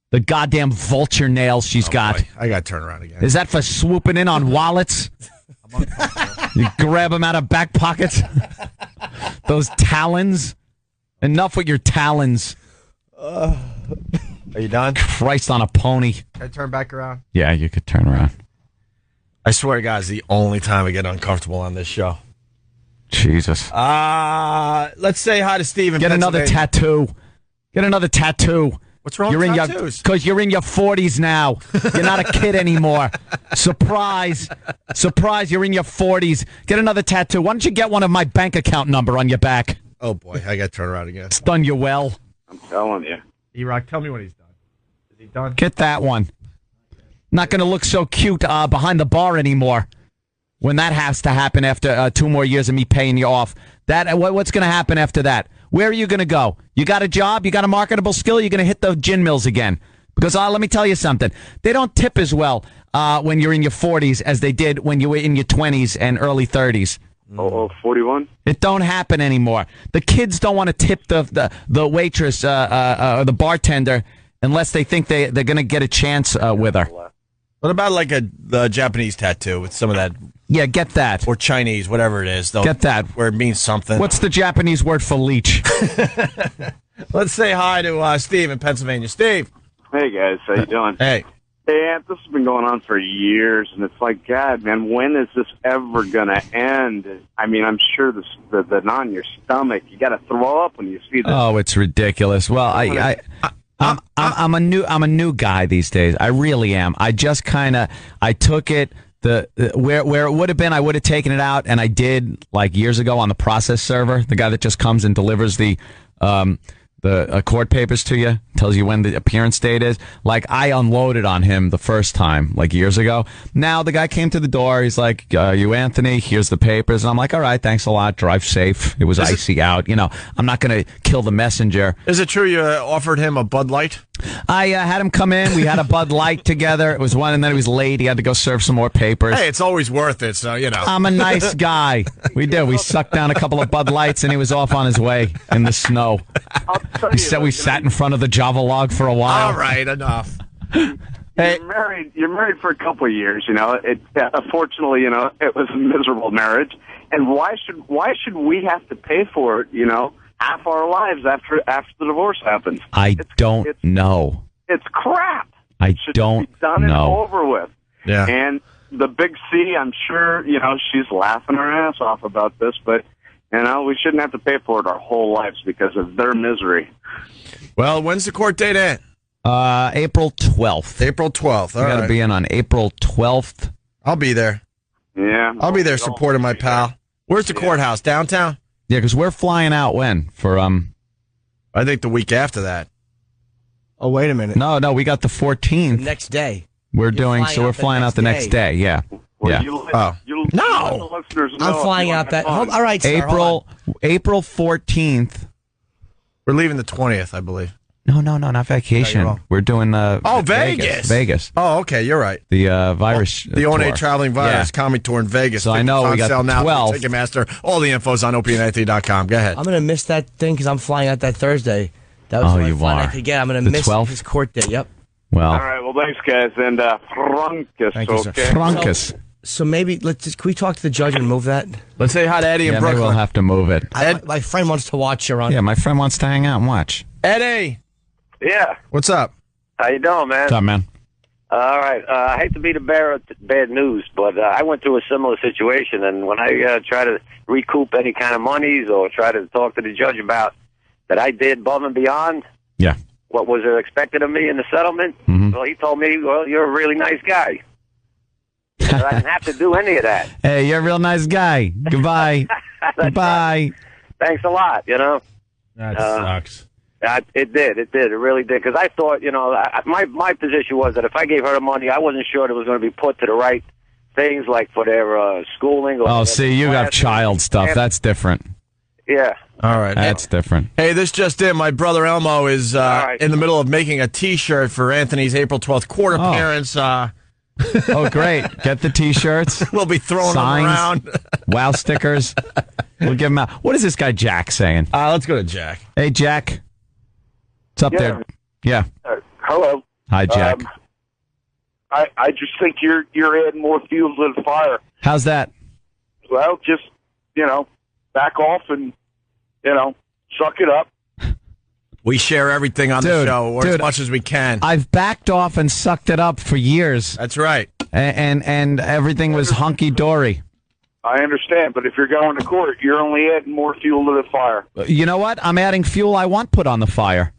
The goddamn vulture nails she's got. Boy, I got to turn around again. Is that for swooping in on wallets? You grab them out of back pockets. Those talons. Enough with your talons. Are you done? Christ on a pony. Can I turn back around? Yeah, you could turn around. I swear to God, it's the only time I get uncomfortable on this show. Jesus. Let's say hi to Steve in Get another Pennsylvania. tattoo. Get another tattoo. What's wrong with tattoos? Because you're in your 40s now. You're not a kid anymore. Surprise. Surprise, you're in your 40s. Get another tattoo. Why don't you get one of my bank account number on your back? Oh, boy. I got to turn around again. It's done you well. I'm telling you. E-Rock, tell me when he's done. Is he done? Get that one. Not going to look so cute behind the bar anymore. When that has to happen after 2 more years of me paying you off. What's going to happen after that? Where are you going to go? You got a job? You got a marketable skill? You're going to hit the gin mills again. Because let me tell you something. They don't tip as well when you're in your 40s as they did when you were in your 20s and early 30s. 41? It don't happen anymore. The kids don't want to tip the waitress or the bartender unless they think they're going to get a chance with her. What about like the Japanese tattoo with some of that? Yeah, get that. Or Chinese, whatever it is. Get that. Where it means something. What's the Japanese word for leech? Let's say hi to Steve in Pennsylvania. Steve. Hey, guys. How you doing? Hey. Hey, Aunt, this has been going on for years, and it's like, God, man, when is this ever going to end? I mean, I'm sure the knot in your stomach, you got to throw up when you see this. Oh, it's ridiculous. Well, I'm a new guy these days. I really am. I just I took it where it would have been. I would have taken it out, and I did like years ago on the process server. The guy that just comes and delivers the court papers to you, tells you when the appearance date is. Like, I unloaded on him the first time, like years ago. Now the guy came to the door. He's like, you Anthony, here's the papers. And I'm like, all right, thanks a lot. Drive safe. It was icy out. You know, I'm not going to kill the messenger. Is it true you offered him a Bud Light? I had him come in. We had a Bud Light together. It was one, and then he was late. He had to go serve some more papers. Hey, it's always worth it, so, you know. I'm a nice guy. We did. We sucked down a couple of Bud Lights, and he was off on his way in the snow. We sat in front of the Java log for a while. All right, enough. Hey, you're married for a couple of years, you know. Unfortunately, you know, it was a miserable marriage. And why should we have to pay for it, you know, half our lives after the divorce happens? I don't know. It's crap. I Should don't be done and know. over with. Yeah. And the big C, I'm sure, you know, she's laughing her ass off about this, but, you know, we shouldn't have to pay for it our whole lives because of their misery. Well, when's the court date at? April 12th. April 12th. I got to be in on April 12th. I'll be there. Yeah. I'll be there supporting my pal. Where's the courthouse? Downtown? Yeah, because we're flying out when? For I think the week after that. Oh, wait a minute. No, we got the 14th. The next day. We're flying out the next day. Yeah. Well, Yeah. You Oh. let No! the listeners know I'm if flying you out want that. to All right, sir, hold April 14th. We're leaving the 20th, I believe. No, not vacation. wrong. We're doing Vegas. Vegas. Oh, okay, you're right. The virus. The One tour. Traveling Virus Yeah. Comedy Tour in Vegas. So I know Tickets we on got sale the now 12th. through Ticketmaster. All the info's on opieandanthony.com. Go ahead. I'm going to miss that thing because I'm flying out that Thursday. That was the only you flight I are. could get. I'm going The to miss 12th? his court date. Yep. Well, All right, well, thanks, guys, and Frunkus, Thank you, sir. okay? Frunkus. So maybe can we talk to the judge and move that? Let's say hi to Eddie in Yeah, maybe Brooklyn. we'll have to move it. My friend wants to watch you on. Yeah, my friend wants to hang out and watch. Eddie, Yeah. what's up? How you doing, man? What's up, man? All right. I hate to be the bearer of bad news, but I went through a similar situation, and when I try to recoup any kind of monies or try to talk to the judge about that I did above and beyond Yeah. what was expected of me in the settlement, well, he told me, well, you're a really nice guy. But I didn't have to do any of that. Hey, you're a real nice guy. Goodbye. Goodbye. Thanks a lot, you know. That sucks. It did. It really did. Because I thought, you know, my position was that if I gave her the money, I wasn't sure it was going to be put to the right things, like for their schooling. Or Oh, see, you got child stuff. That's different. Yeah. All right. That's different. Hey, this just in. My brother Elmo is right. in the middle of making a T-shirt for Anthony's April 12th court Oh. appearance. Oh, great. Get the T-shirts. We'll be throwing Signs. them around. Wow stickers. We'll give them out. What is this guy Jack saying? Let's go to Jack. Hey, Jack. What's up there? Yeah. Hello. Hi, Jack. I just think you're adding more fuel to the fire. How's that? Well, just, back off and, suck it up. We share everything on the Dude, show, or as dude, much as we can. I've backed off and sucked it up for years, That's right. and everything was hunky dory. I understand, but if you're going to court, you're only adding more fuel to the fire. You know what? I'm adding fuel I want put on the fire.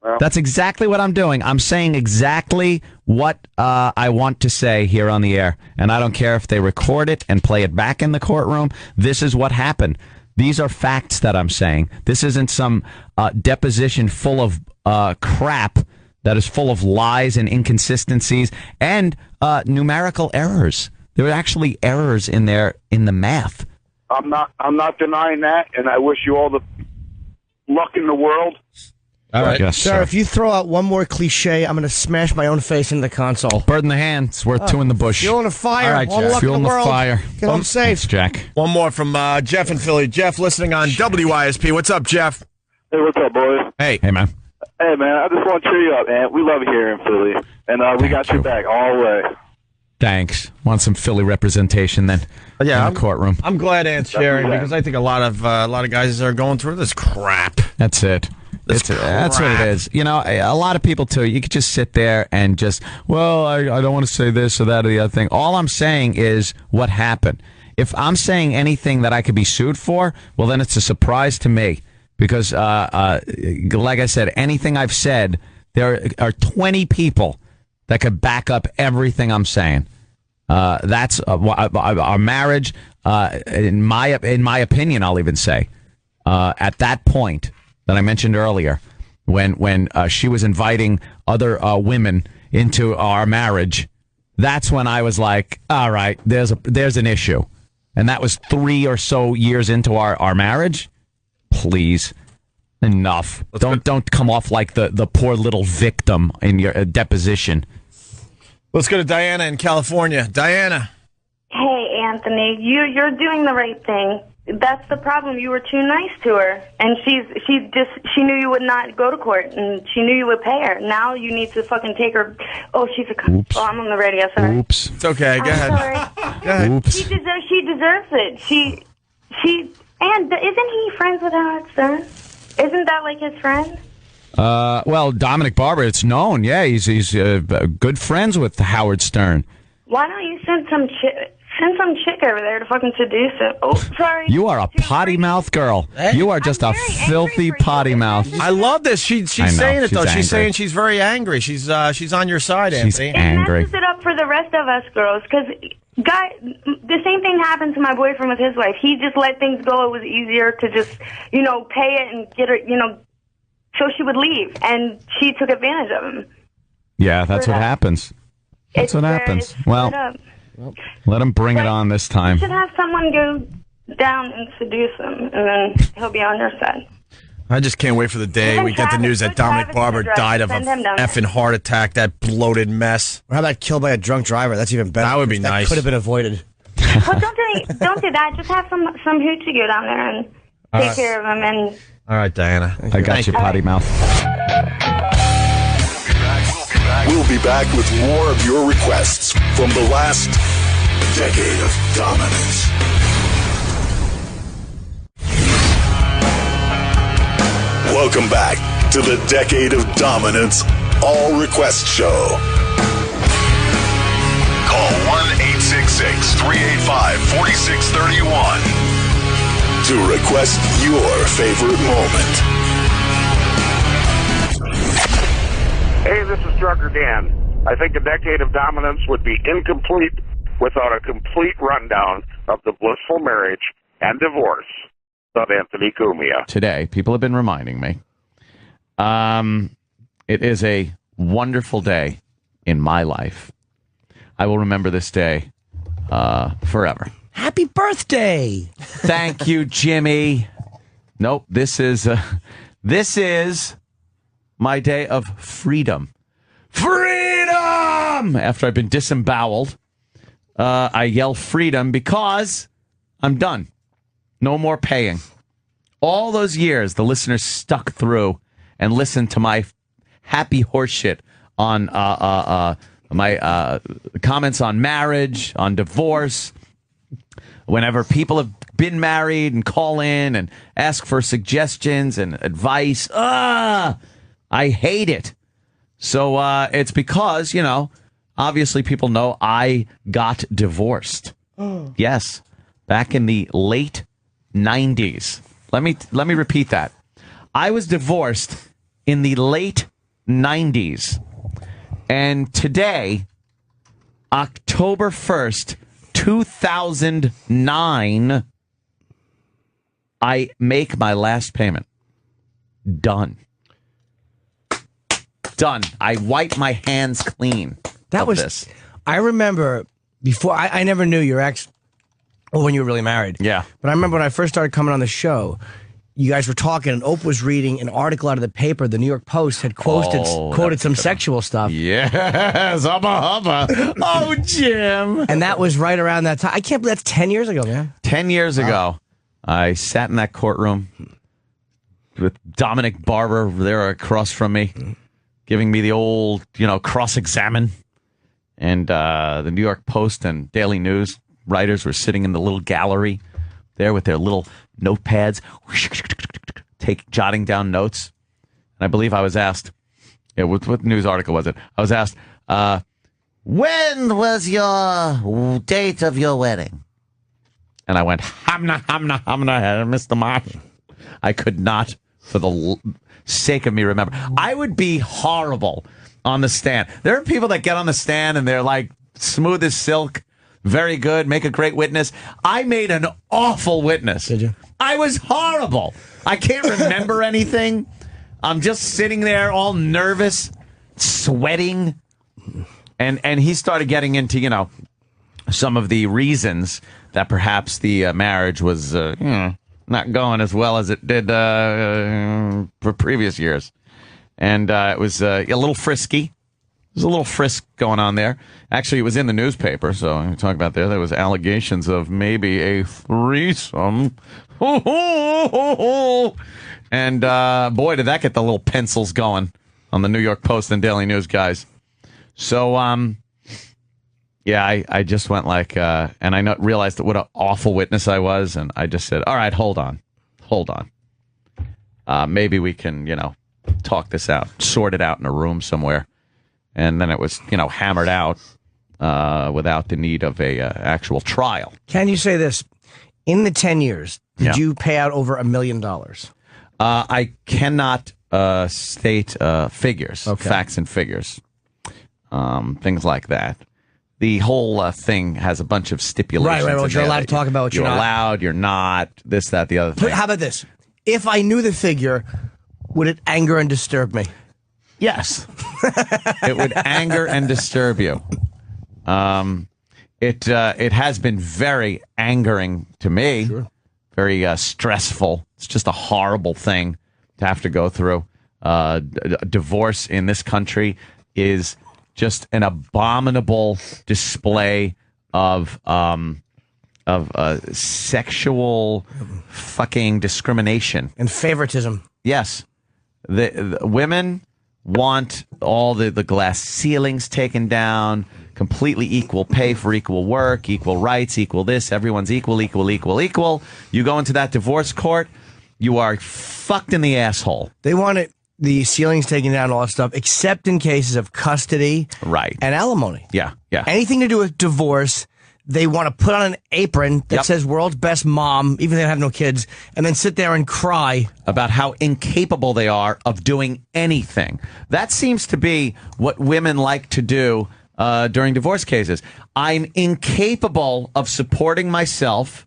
Well, That's exactly what I'm doing. I'm saying exactly what I want to say here on the air, and I don't care if they record it and play it back in the courtroom. This is what happened. These are facts that I'm saying. This isn't some deposition full of crap that is full of lies and inconsistencies and numerical errors. There were actually errors in there in the math. I'm not denying that, and I wish you all the luck in the world. All right. Yes, Sir, sir. if you throw out one more cliche, I'm going to smash my own face into the console. Bird in the hand. It's worth two in the bush. Fuel in the fire. All right, All the Jack. luck Fuel in in the the world. fire. Get home safe. Thanks, Jack. One more from Jeff in Philly. Jeff, listening on WISP. What's up, Jeff? Hey, what's up, boys? Hey. Hey, man. Hey, man, I just want to cheer you up, man. We love you here in Philly, and we got your back all the way. Thanks. Want some Philly representation then Yeah, in the courtroom. I'm glad Ant's sharing Yeah. because I think a lot of guys are going through this crap. That's it. That's what it is. You know, a lot of people, too, you could just sit there and just, well, I don't want to say this or that or the other thing. All I'm saying is what happened. If I'm saying anything that I could be sued for, well, then it's a surprise to me. Because, like I said, anything I've said, there are 20 people that could back up everything I'm saying. That's our marriage, in my opinion, I'll even say, at that point that I mentioned earlier, when she was inviting other women into our marriage, that's when I was like, all right, there's an issue. And that was 3 or so years into our marriage. Please, enough. Don't come off like the poor little victim in your deposition. Let's go to Diana in California. Diana. Hey, Anthony, you're doing the right thing. That's the problem. You were too nice to her, and she knew you would not go to court, and she knew you would pay her. Now you need to fucking take her. Oh, she's a. Oops. Oh, I'm on the radio. Sorry. Oops. It's okay. Go ahead. Sorry. Go ahead. Oops. She deserves it. And isn't he friends with Howard Stern? Isn't that like his friend? Well, Dominic Barber, it's known. Yeah, he's good friends with Howard Stern. Why don't you send some chick over there to fucking seduce him? Oh, sorry. You are a potty mouth girl. You are just a very angry filthy for you. potty mouth. I love this. She's I know, saying it, though. she's She's angry. saying she's very angry. She's on your side, She's Anthony. It angry. messes it up for the rest of us girls, because the same thing happened to my boyfriend with his wife. He just let things go. It was easier to just, pay it and get her, so she would leave, and she took advantage of him. Yeah, that's what happens. That's what happens. Well, let him bring it on this You time. should have someone go down and seduce him, and then he'll be on your side. I just can't wait for the day Even we get the Travis, news that put Dominic Travis Barber in the dress, died of a send him down there. effing heart attack, that bloated mess. Or how about killed by a drunk driver? That's even better. That would be nice. Could have been avoided. Well, don't do that. Just have some hoochie go down there and take care of him. And All right, Diana. I got you, potty mouth. We'll be back with more of your requests from the last decade of dominance. Welcome back to the Decade of Dominance All Request Show. Call 1-866-385-4631 to request your favorite moment. Hey, this is Trucker Dan. I think a decade of dominance would be incomplete without a complete rundown of the blissful marriage and divorce of Anthony Cumia. Today, people have been reminding me. It is a wonderful day in my life. I will remember this day forever. Happy birthday! Thank you, Jimmy. Nope, this is my day of freedom. Freedom! After I've been disemboweled, I yell freedom because I'm done. No more paying. All those years, the listeners stuck through and listened to my happy horseshit on my comments on marriage, on divorce. Whenever people have been married and call in and ask for suggestions and advice, I hate it. So it's because, obviously people know I got divorced. Yes, back in the late 90s. Let me repeat that. I was divorced in the late 90s. And today, October 1st, 2009, I make my last payment. Done. I wipe my hands clean. That was this. I remember before I never knew your ex or when you were really married. Yeah. But I remember when I first started coming on the show, you guys were talking and Opie was reading an article out of the paper. The New York Post had quoted some sexual stuff. Yes, hubba. Oh, Jim. And that was right around that time. I can't believe that's 10 years ago, man. 10 years ago, I sat in that courtroom with Dominic Barber there across from me, giving me the old, cross-examine. And the New York Post and Daily News writers were sitting in the little gallery there with their little notepads, jotting down notes. And I believe I was asked, what news article was it? I was asked, when was your date of your wedding? And I went, hamna, Mr. Martin. I could not, for the sake of me, remember. I would be horrible on the stand. There are people that get on the stand and they're like smooth as silk, very good, make a great witness. I made an awful witness. Did you? I was horrible. I can't remember anything. I'm just sitting there all nervous, sweating. And he started getting into, some of the reasons that perhaps the marriage was not going as well as it did for previous years. And it was a little frisky. There's a little frisk going on there. Actually, it was in the newspaper, so you talk about there was allegations of maybe a threesome. And boy, did that get the little pencils going on the New York Post and Daily News guys. So, yeah, I just went like, and I realized what an awful witness I was, and I just said, all right, hold on. Maybe we can, talk this out, sort it out in a room somewhere. And then it was, hammered out without the need of a actual trial. Can you say this? In the 10 years, did Yeah. you pay out over $1 million? I cannot state figures, Okay. facts and figures, things like that. The whole thing has a bunch of stipulations. Right. Well, in you're there allowed that to talk about what you're you're not. allowed, you're not, this, that, the other thing. How about this? If I knew the figure, would it anger and disturb me? Yes. It would anger and disturb you. It has been very angering to me. Sure. Very stressful. It's just a horrible thing to have to go through. Divorce in this country is just an abominable display of sexual fucking discrimination and favoritism. Yes, the women want all the glass ceilings taken down, completely equal pay for equal work, equal rights, equal this. Everyone's equal. You go into that divorce court, you are fucked in the asshole. They want the ceilings taken down, all that stuff, except in cases of custody, right, and alimony. Yeah. Anything to do with divorce, they want to put on an apron that says "World's Best Mom," even if they have no kids, and then sit there and cry about how incapable they are of doing anything. That seems to be what women like to do during divorce cases. I'm incapable of supporting myself.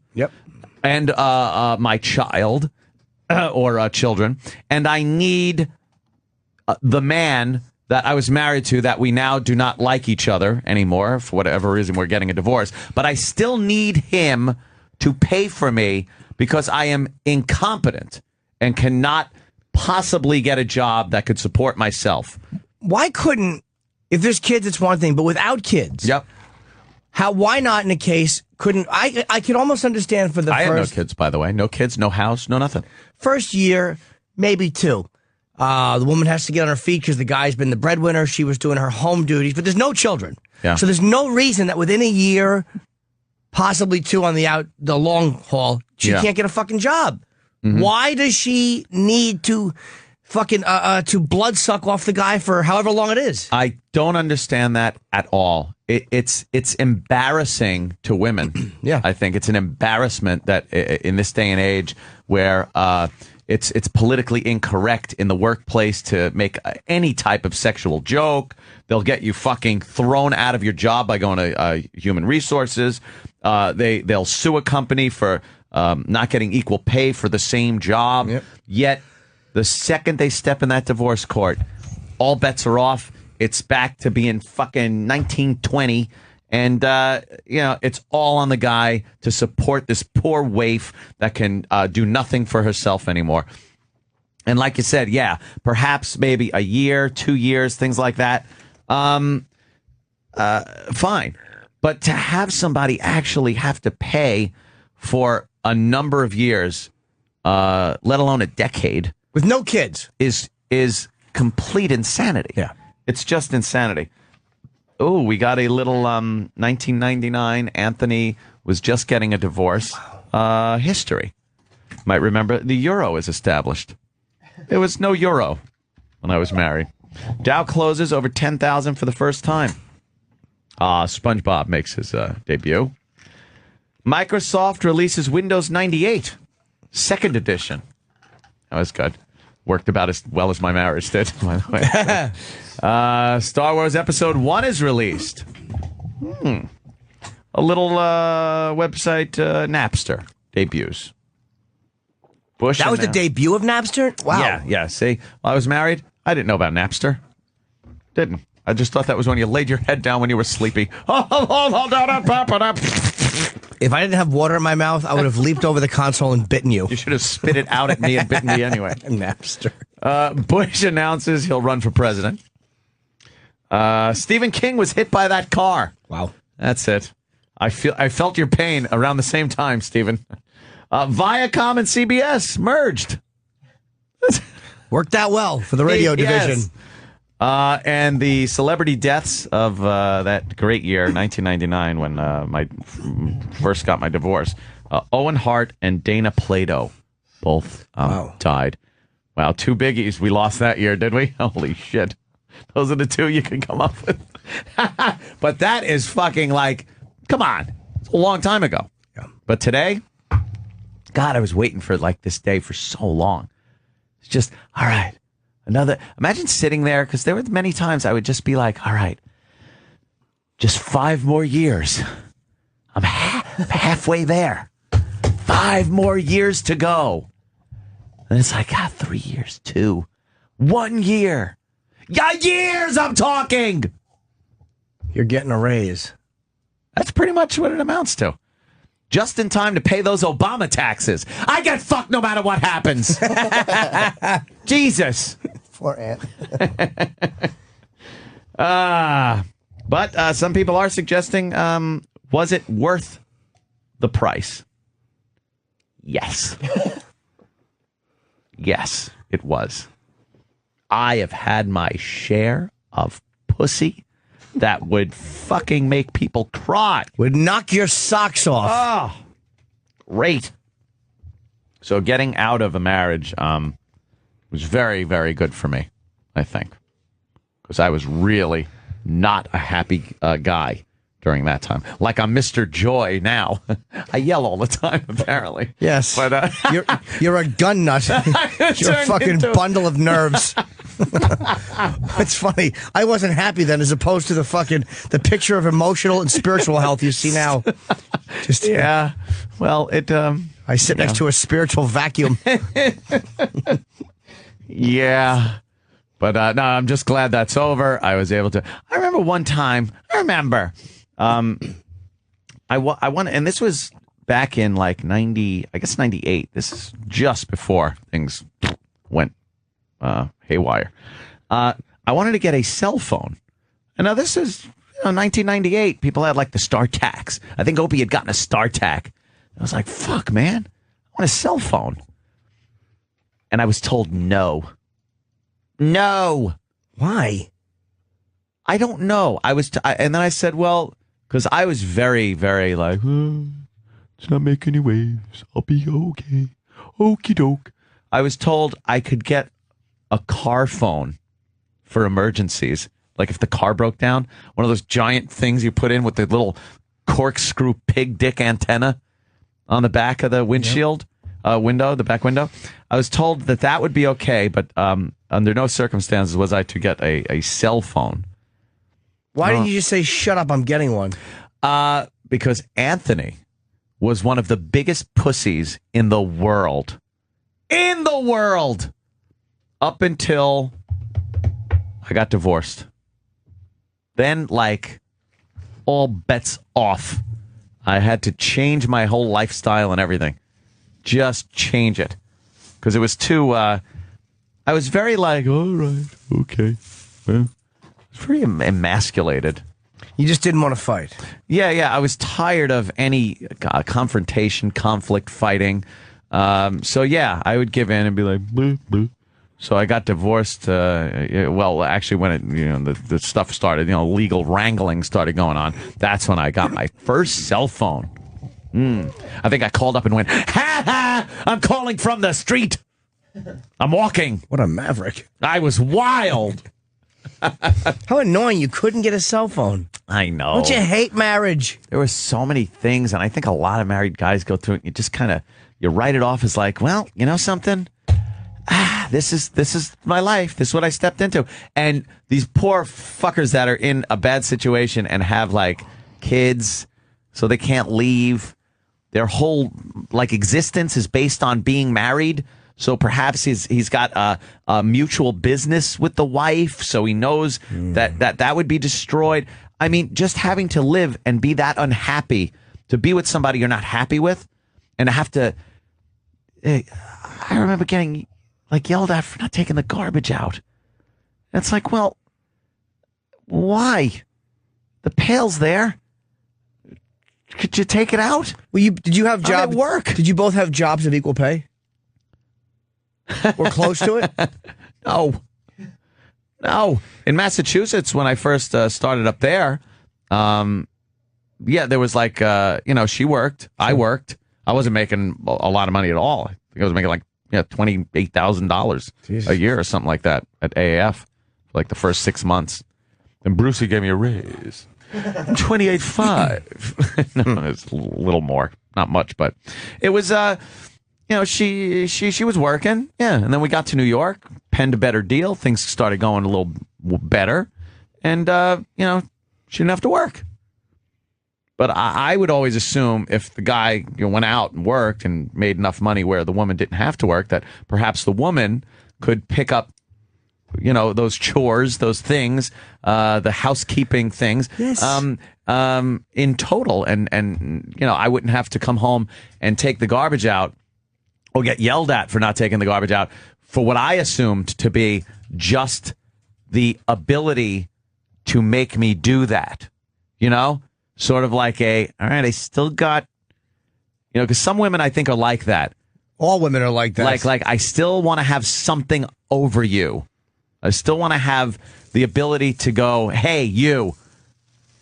And my child or children, and I need the man that I was married to, that we now do not like each other anymore for whatever reason we're getting a divorce, but I still need him to pay for me because I am incompetent and cannot possibly get a job that could support myself. Why couldn't, if there's kids, it's one thing, but without kids? Why not in a case, couldn't, I could almost understand for the I first... have no kids, by the way. No kids, no house, no nothing. First year, maybe 2. The woman has to get on her feet because the guy's been the breadwinner. She was doing her home duties, but there's no children. Yeah. So there's no reason that within a year, possibly 2 on the long haul, she can't get a fucking job. Mm-hmm. Why does she need to fucking to blood suck off the guy for however long it is? I don't understand that at all. It's embarrassing to women. I think it's an embarrassment that in this day and age where it's politically incorrect in the workplace to make any type of sexual joke. They'll get you fucking thrown out of your job by going to human resources. They'll sue a company for not getting equal pay for the same job. Yet the second they step in that divorce court, all bets are off. It's back to being fucking 1920. And, it's all on the guy to support this poor waif that can do nothing for herself anymore. And like you said, perhaps maybe a year, 2 years, things like that. Fine. But to have somebody actually have to pay for a number of years, let alone a decade, with no kids, is complete insanity. It's just insanity. Oh, we got a little 1999. Anthony was just getting a divorce. History. Might remember the euro is established. There was no euro when I was married. Dow closes over 10,000 for the first time. SpongeBob makes his debut. Microsoft releases Windows 98, second edition. That was good. Worked about as well as my marriage did, by the way. Star Wars Episode 1 is released. A little website, Napster, debuts. Bush. That was the debut of Napster? Wow. Yeah. See, while I was married, I didn't know about Napster. Didn't. I just thought that was when you laid your head down when you were sleepy. If I didn't have water in my mouth, I would have leaped over the console and bitten you. You should have spit it out at me and bitten me anyway. Napster. Bush announces he'll run for president. Stephen King was hit by that car. Wow. That's it. I felt your pain around the same time, Stephen. Viacom and CBS merged. Worked out well for the radio division. And the celebrity deaths of that great year, 1999, when I first got my divorce. Owen Hart and Dana Plato both died. Wow, 2 biggies we lost that year, did we? Holy shit. Those are the 2 you can come up with. But that is fucking like, come on. It's a long time ago. Yeah. But today, God, I was waiting for like this day for so long. It's just, all right. Imagine sitting there, because there were many times I would just be like, all right, just 5 more years. I'm halfway there. 5 more years to go. And it's like, 3 years, 2. 1 year. Yeah, years I'm talking. You're getting a raise. That's pretty much what it amounts to. just in time to pay those Obama taxes. I get fucked no matter what happens. Jesus. Poor Aunt. But some people are suggesting, was it worth the price? Yes. Yes, it was. I have had my share of pussy that would fucking make people cry. Would knock your socks off. Oh, great. So getting out of a marriage was very, very good for me, I think. Because I was really not a happy guy during that time. Like I'm Mr. Joy now. I yell all the time, apparently. Yes. But you're a gun nut. You're a fucking bundle of nerves. It's funny. I wasn't happy then, as opposed to the picture of emotional and spiritual health you see now. Just yeah. Well, I sit next to a spiritual vacuum. Yeah. But no, I'm just glad that's over. I was able to. I remember one time. I won, and this was back in like 98. This is just before things went haywire. I wanted to get a cell phone. And now this is 1998. People had like the StarTACs. I think Opie had gotten a StarTAC. I was like, fuck, man. I want a cell phone. And I was told no. No. Why? I don't know. And then I said, well, because I was very, very like, it's not making any waves. I'll be okay. Okie doke. I was told I could get a car phone for emergencies. Like if the car broke down, one of those giant things you put in with the little corkscrew pig dick antenna on the back of the windshield window, the back window. I was told that would be okay, but under no circumstances was I to get a cell phone. Why didn't you just say, shut up, I'm getting one? Because Anthony was one of the biggest pussies in the world. In the world! Up until I got divorced. Then, like, all bets off. I had to change my whole lifestyle and everything. Just change it. Because it was too, I was very like, all right, okay. Well, very emasculated. You just didn't want to fight. Yeah. I was tired of any confrontation, conflict, fighting. So, yeah, I would give in and be like, boo, boo. So I got divorced. Well, actually, when the stuff started, legal wrangling started going on. That's when I got my first cell phone. I think I called up and went, ha ha! I'm calling from the street. I'm walking. What a maverick. I was wild. How annoying. You couldn't get a cell phone. I know. Don't you hate marriage? There were so many things, and I think a lot of married guys go through it. And you just kind of, you write it off as like, well, you know something? This is my life. This is what I stepped into. And these poor fuckers that are in a bad situation and have like kids, so they can't leave. Their whole like existence is based on being married. So perhaps he's got a mutual business with the wife, so he knows that would be destroyed. I mean, just having to live and be that unhappy, to be with somebody you're not happy with, and to have to. I remember getting like yelled at for not taking the garbage out. And it's like, well, why? The pail's there. Could you take it out? Well, did you have jobs at work? Did you both have jobs of equal pay? Or close to it? No. In Massachusetts, when I first started up there, there was like, she worked, I worked. I wasn't making a lot of money at all. I think I was making like $28,000 a year or something like that at AAF for like the first 6 months. And Brucey gave me a raise. 28.5. No, it's a little more, not much, but it was. She was working, and then we got to New York, penned a better deal. Things started going a little better, and she didn't have to work. But I would always assume if the guy went out and worked and made enough money where the woman didn't have to work, that perhaps the woman could pick up those chores, those things, the housekeeping things. Yes. In total, and I wouldn't have to come home and take the garbage out or get yelled at for not taking the garbage out for what I assumed to be just the ability to make me do that. Sort of like all right, I still got, because some women I think are like that. All women are like that. Like I still want to have something over you. I still want to have the ability to go, hey, you,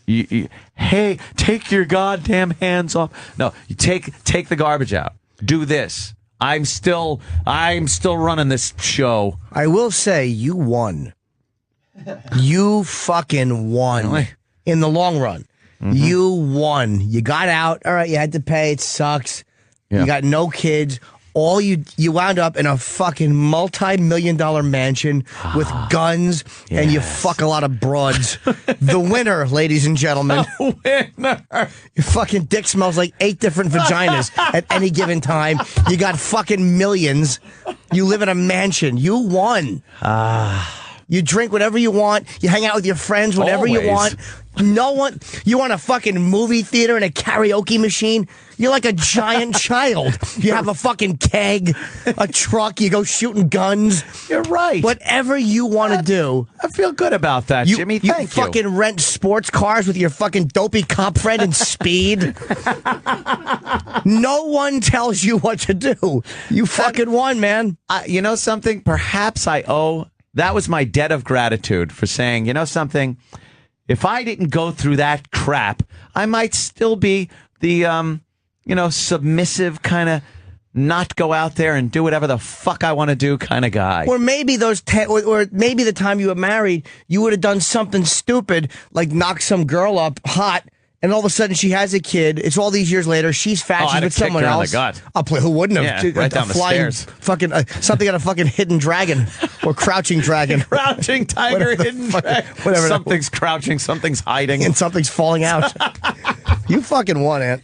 hey, take your goddamn hands off. No, you take the garbage out. Do this. I'm still running this show. I will say you won. You fucking won. Really? In the long run. Mm-hmm. You won. You got out. All right, you had to pay. It sucks. Yeah. You got no kids. All you wound up in a fucking multi-million-dollar mansion with guns, and you fuck a lot of broads. The winner, ladies and gentlemen. The winner. Your fucking dick smells like 8 different vaginas at any given time. You got fucking millions. You live in a mansion. You won. You drink whatever you want. You hang out with your friends whenever you Always. want. No one. You want a fucking movie theater and a karaoke machine? You're like a giant child. You have a fucking keg, a truck. You go shooting guns. You're right. Whatever you want to do. I feel good about that, Jimmy. You Thank you. fucking rent sports cars with your fucking dopey cop friend and speed. No one tells you what to do. You fucking won, man. You know something? Perhaps I owe. That was my debt of gratitude for saying, you know something? If I didn't go through that crap, I might still be the, submissive kind of not go out there and do whatever the fuck I want to do kind of guy. Or maybe or maybe the time you were married, you would have done something stupid like knock some girl up hot. And all of a sudden, she has a kid. It's all these years later. She's fat. She's I'd with have kicked someone her in else. the gut. I'll play. Who wouldn't have? Yeah, right down the stairs. Fucking something on a fucking hidden dragon or crouching dragon. Crouching tiger, hidden dragon. Whatever. Something's crouching, something's hiding. And something's falling out. You fucking won, Ant.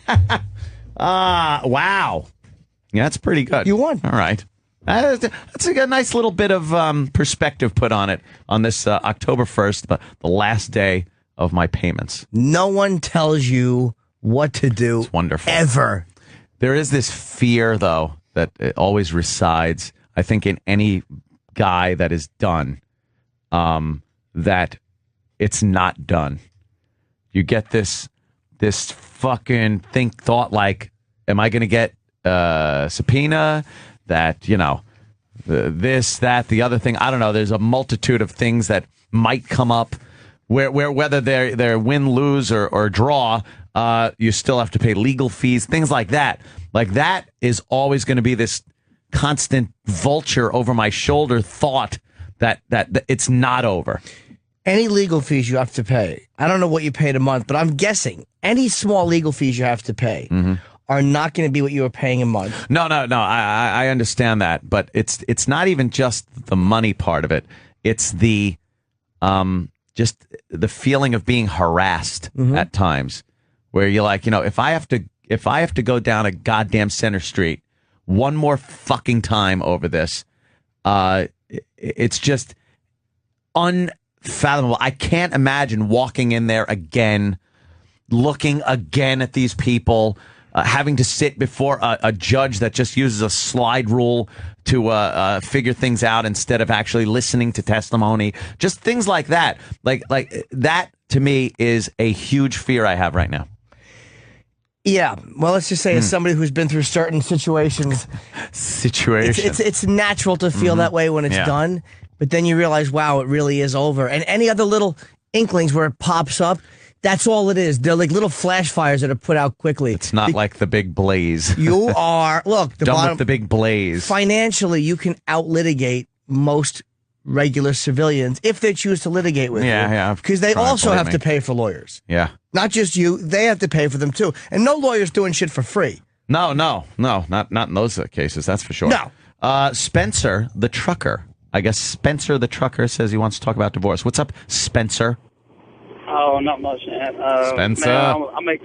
Wow. Yeah, that's pretty good. You won. All right. That's a nice little bit of perspective put on it on this October 1st, the last day of my payments. No one tells you what to do. It's wonderful. Ever. There is this fear, though, that it always resides, I think, in any guy that is done, that it's not done. You get this fucking thought like, am I going to get subpoena that, this, that, the other thing? I don't know. There's a multitude of things that might come up where whether they're win, lose, or draw, you still have to pay legal fees, things like that. Like that is always going to be this constant vulture over my shoulder thought that it's not over. Any legal fees you have to pay. I don't know what you paid a month, but I'm guessing any small legal fees you have to pay are not going to be what you were paying a month. No. I understand that, but it's not even just the money part of it. It's the just the feeling of being harassed at times, where you're like, if I have to go down a goddamn Center Street one more fucking time over this, it's just unfathomable. I can't imagine walking in there again, looking again at these people, having to sit before a judge that just uses a slide rule to figure things out instead of actually listening to testimony. Just things like that. Like that to me is a huge fear I have right now. Yeah. Well, let's just say as somebody who's been through certain situations, it's natural to feel that way when it's done. But then you realize, wow, it really is over. And any other little inklings where it pops up, that's all it is. They're like little flash fires that are put out quickly. It's not like the big blaze. You are, look, the done bottom, with the big blaze. Financially, you can out-litigate most regular civilians if they choose to litigate with you. Yeah. Because they also have to pay for lawyers. Yeah. Not just you, they have to pay for them too. And no lawyer's doing shit for free. No, not in those cases, that's for sure. No. Spencer, the trucker. I guess Spencer, the trucker, says he wants to talk about divorce. What's up, Spencer? Oh, not much, man. Spencer. Man,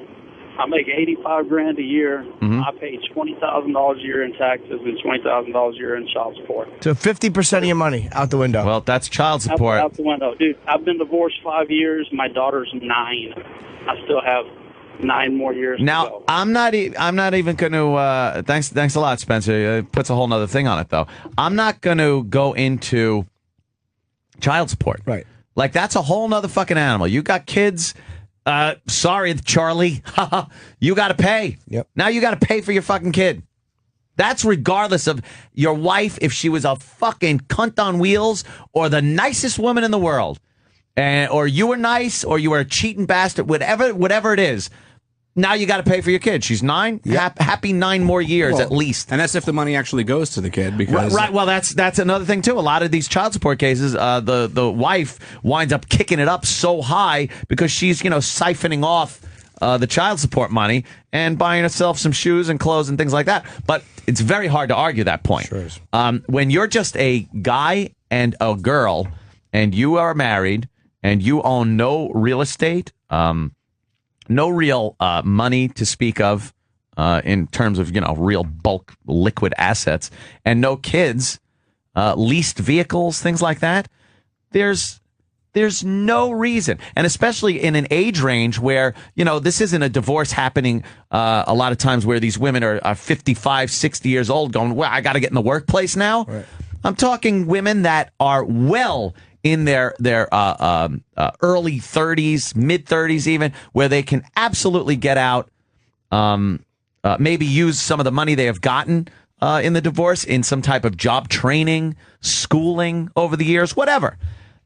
I make $85,000 a year. Mhm. I pay $20,000 a year in taxes and $20,000 a year in child support. So 50% of your money out the window. Well, that's child support. Out the window, dude. I've been divorced 5 years. My daughter's 9. I still have 9 more years to Now, go. I'm not even going to. Thanks a lot, Spencer. It puts a whole nother thing on it, though. I'm not going to go into child support. Right. Like, that's a whole nother fucking animal. You got kids. Sorry, Charlie. You got to pay. Yep. Now you got to pay for your fucking kid. That's regardless of your wife, if she was a fucking cunt on wheels or the nicest woman in the world. Or you were nice or you were a cheating bastard, whatever it is. Now you got to pay for your kid. She's 9. Happy 9 more years at least. And that's if the money actually goes to the kid. Because Right. Well, that's another thing too. A lot of these child support cases, the wife winds up kicking it up so high because she's siphoning off the child support money and buying herself some shoes and clothes and things like that. But it's very hard to argue that point. Sure is. When you're just a guy and a girl, and you are married and you own no real estate. No real money to speak of in terms of, real bulk liquid assets, and no kids, leased vehicles, things like that. There's no reason. And especially in an age range where, this isn't a divorce happening a lot of times where these women are 55, 60 years old going, well, I got to get in the workplace now. Right. I'm talking women that are well in their early 30s, mid 30s even, where they can absolutely get out, maybe use some of the money they have gotten in the divorce in some type of job training, schooling over the years, whatever,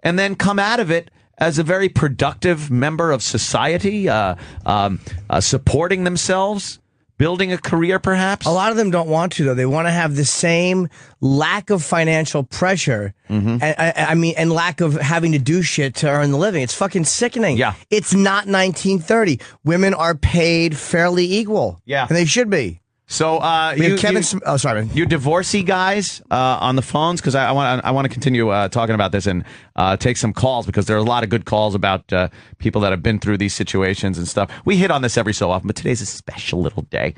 and then come out of it as a very productive member of society, supporting themselves, building a career, perhaps. A lot of them don't want to, though. They want to have the same lack of financial pressure, and lack of having to do shit to earn the living. It's fucking sickening. Yeah. It's not 1930. Women are paid fairly equal. Yeah. And they should be. So, sorry, man. You divorcee guys on the phones, because I want to continue talking about this and take some calls, because there are a lot of good calls about people that have been through these situations and stuff. We hit on this every so often, but today's a special little day.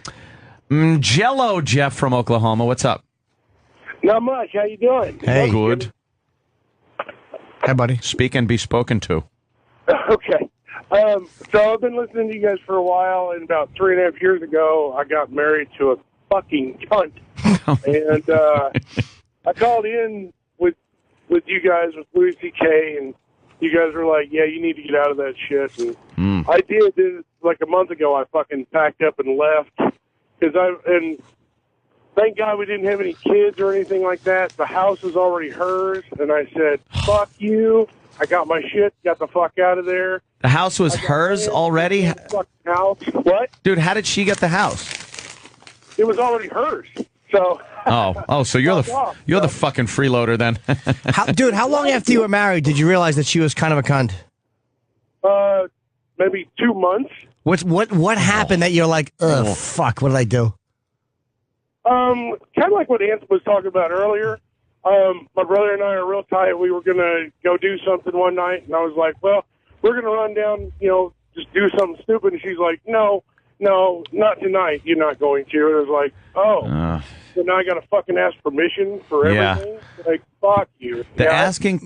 Jello Jeff from Oklahoma, what's up? Not much. How you doing? Hey. Good. Hey, buddy. Speak and be spoken to. Okay. So I've been listening to you guys for a while, and about 3.5 years ago, I got married to a fucking cunt. And I called in with you guys, with Louis C.K., and you guys were like, yeah, you need to get out of that shit. And I did. This, like a month ago, I fucking packed up and left. And thank God we didn't have any kids or anything like that. The house was already hers, and I said, fuck you. I got my shit, got the fuck out of there. The house was hers already? Fucking house. What? Dude, how did she get the house? It was already hers. So. So you're the fucking freeloader then. How long after you were married did you realize that she was kind of a cunt? Maybe 2 months. What happened that you're like, fuck, what did I do? Kind of like what Anthony was talking about earlier. My brother and I are real tight. We were going to go do something one night, and I was like, well, we're going to run down, just do something stupid. And she's like, no, not tonight. You're not going to. And I was like, so now I got to fucking ask permission for everything? Yeah. Like, fuck you. The asking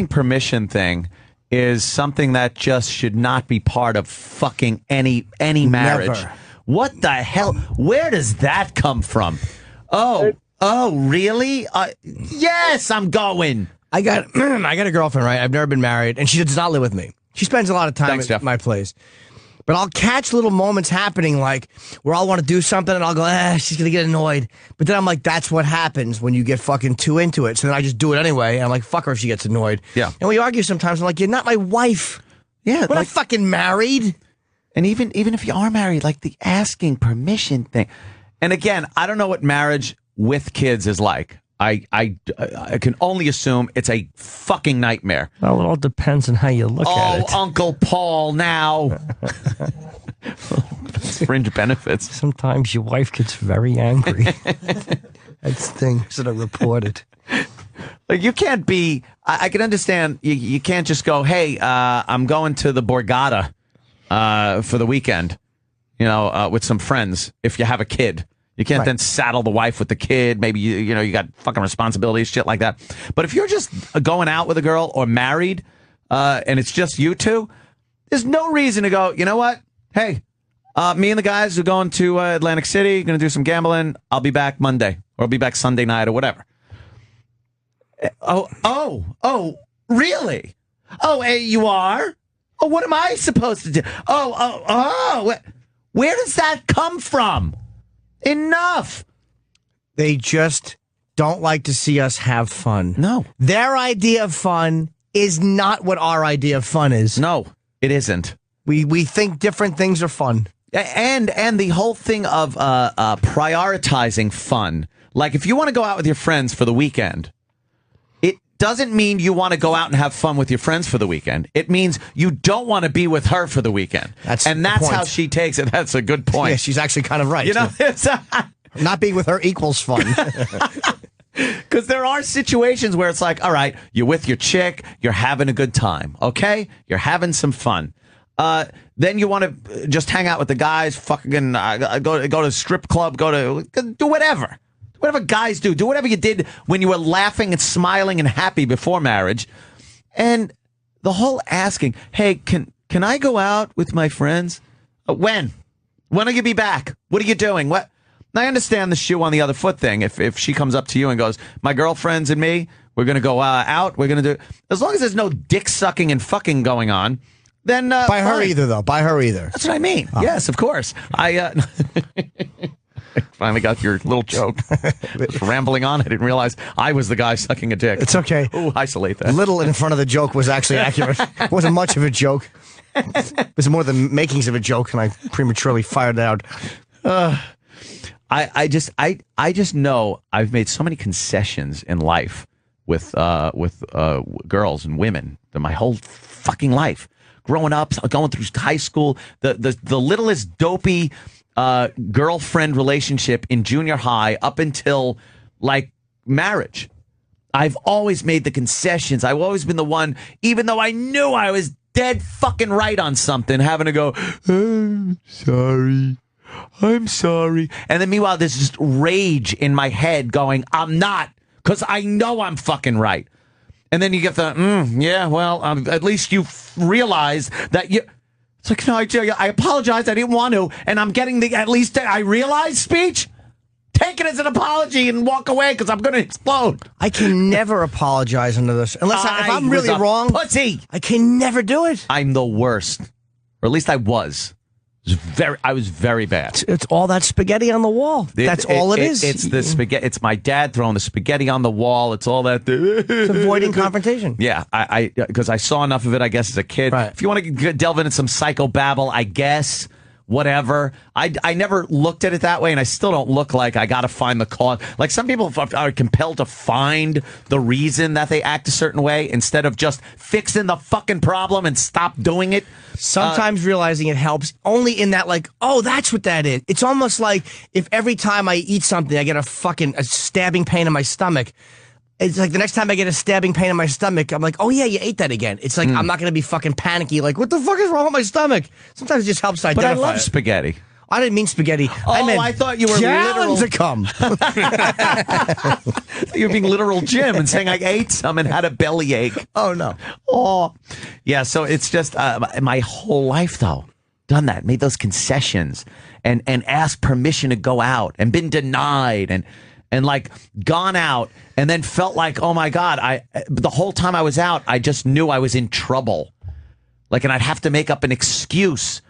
permission thing is something that just should not be part of fucking any marriage. Never. What the hell? Where does that come from? Oh, really? Yes, I'm going. I got a girlfriend, right? I've never been married, and she does not live with me. She spends a lot of time at my place. But I'll catch little moments happening, like where I'll want to do something, and I'll go, she's going to get annoyed. But then I'm like, that's what happens when you get fucking too into it. So then I just do it anyway, and I'm like, fuck her if she gets annoyed. Yeah. And we argue sometimes. I'm like, you're not my wife. Yeah. We're not fucking married. And even if you are married, like the asking permission thing. And again, I don't know what marriage with kids is like. I can only assume it's a fucking nightmare. Well, it all depends on how you look at it. Oh, Uncle Paul now. Fringe benefits. Sometimes your wife gets very angry. That's things that are reported. Like, you can't be, I can understand, you can't just go, hey, I'm going to the Borgata. for the weekend, with some friends. If you have a kid, you can't then saddle the wife with the kid. Maybe you got fucking responsibilities, shit like that. But if you're just going out with a girl or married, and it's just you two, there's no reason to go. You know what? Hey, me and the guys are going to Atlantic City. Going to do some gambling. I'll be back Monday, or I'll be back Sunday night, or whatever. Oh, really? Oh, hey, you are? Oh, what am I supposed to do? Where does that come from? Enough. They just don't like to see us have fun. No. Their idea of fun is not what our idea of fun is. No, it isn't. We think different things are fun. And the whole thing of prioritizing fun. Like, if you want to go out with your friends for the weekend, it doesn't mean you want to go out and have fun with your friends for the weekend. It means you don't want to be with her for the weekend. That's how she takes it. That's a good point. Yeah, she's actually kind of right. Not being with her equals fun. Because there are situations where it's like, all right, you're with your chick, you're having a good time, okay? You're having some fun. Then you want to just hang out with the guys, fucking go to a strip club, do whatever. Whatever guys do. Do whatever you did when you were laughing and smiling and happy before marriage. And the whole asking, hey, can I go out with my friends? When? When will you be back? What are you doing? What? And I understand the shoe on the other foot thing. If she comes up to you and goes, my girlfriends and me, we're going to go out. We're going to do. As long as there's no dick sucking and fucking going on, then by her either, though. By her either. That's what I mean. Oh. Yes, of course. I finally got your little joke. Just rambling on. I didn't realize I was the guy sucking a dick. It's okay. Oh, isolate that. Little in front of the joke was actually accurate. It wasn't much of a joke. It was more the makings of a joke, and I prematurely fired it out. I just know I've made so many concessions in life with girls and women my whole fucking life. Growing up, going through high school, the littlest dopey girlfriend relationship in junior high up until like marriage. I've always made the concessions. I've always been the one, even though I knew I was dead fucking right on something, having to go, I'm sorry. And then meanwhile, there's just rage in my head going, I'm not, because I know I'm fucking right. And then you get the, at least you realize that you. It's like, no, I apologize. I didn't want to. And I'm getting the, at least I realize speech. Take it as an apology and walk away because I'm going to explode. I can never apologize under this. Unless if I'm really wrong. Pussy. I can never do it. I'm the worst. Or at least I was. I was very bad. It's all that spaghetti on the wall. That's all it is. It's the spaghetti. It's my dad throwing the spaghetti on the wall. It's all that. It's avoiding confrontation. Yeah, because I saw enough of it, I guess, as a kid. Right. If you want to delve into some psychobabble, I guess, whatever. I never looked at it that way, and I still don't look like I got to find the cause. Like some people are compelled to find the reason that they act a certain way instead of just fixing the fucking problem and stop doing it. Sometimes realizing it helps only in that, like, oh, that's what that is. It's almost like if every time I eat something, I get a stabbing pain in my stomach. It's like the next time I get a stabbing pain in my stomach, I'm like, oh, yeah, you ate that again. It's like I'm not going to be fucking panicky, like, what the fuck is wrong with my stomach? Sometimes it just helps to identify But I love spaghetti. I didn't mean spaghetti. I thought you were gallons literal. To come. You were being literal Jim and saying I ate some and had a bellyache. Oh, no. Oh, yeah. So it's just my whole life, though, done that, made those concessions and asked permission to go out and been denied and like gone out and then felt like, oh, my God, the whole time I was out, I just knew I was in trouble. Like, and I'd have to make up an excuse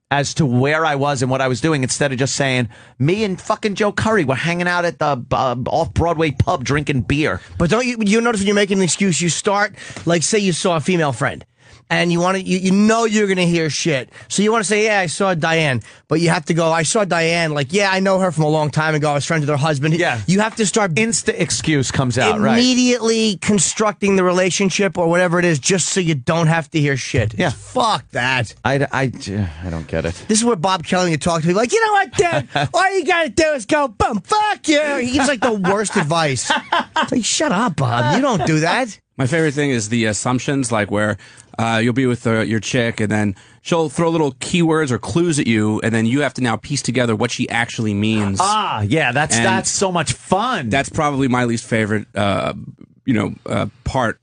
as to where I was and what I was doing instead of just saying, me and fucking Joe Curry were hanging out at the off-Broadway pub drinking beer. But don't you notice when you're making an excuse, you start, like, say you saw a female friend. And you want to, you know you're going to hear shit. So you want to say, yeah, I saw Diane. But you have to go, I saw Diane. Like, yeah, I know her from a long time ago. I was friends with her husband. Yeah. You have to start. Instant excuse comes out, right? Immediately constructing the relationship or whatever it is just so you don't have to hear shit. Yeah. Fuck that. I don't get it. This is where Bob Kelly would talk to me like, you know what, Dad? All you got to do is go, boom, fuck you. He gives like the worst advice. It's like, shut up, Bob. You don't do that. My favorite thing is the assumptions, like where you'll be with your chick, and then she'll throw little keywords or clues at you, and then you have to now piece together what she actually means. Ah, yeah, that's so much fun. That's probably my least favorite, part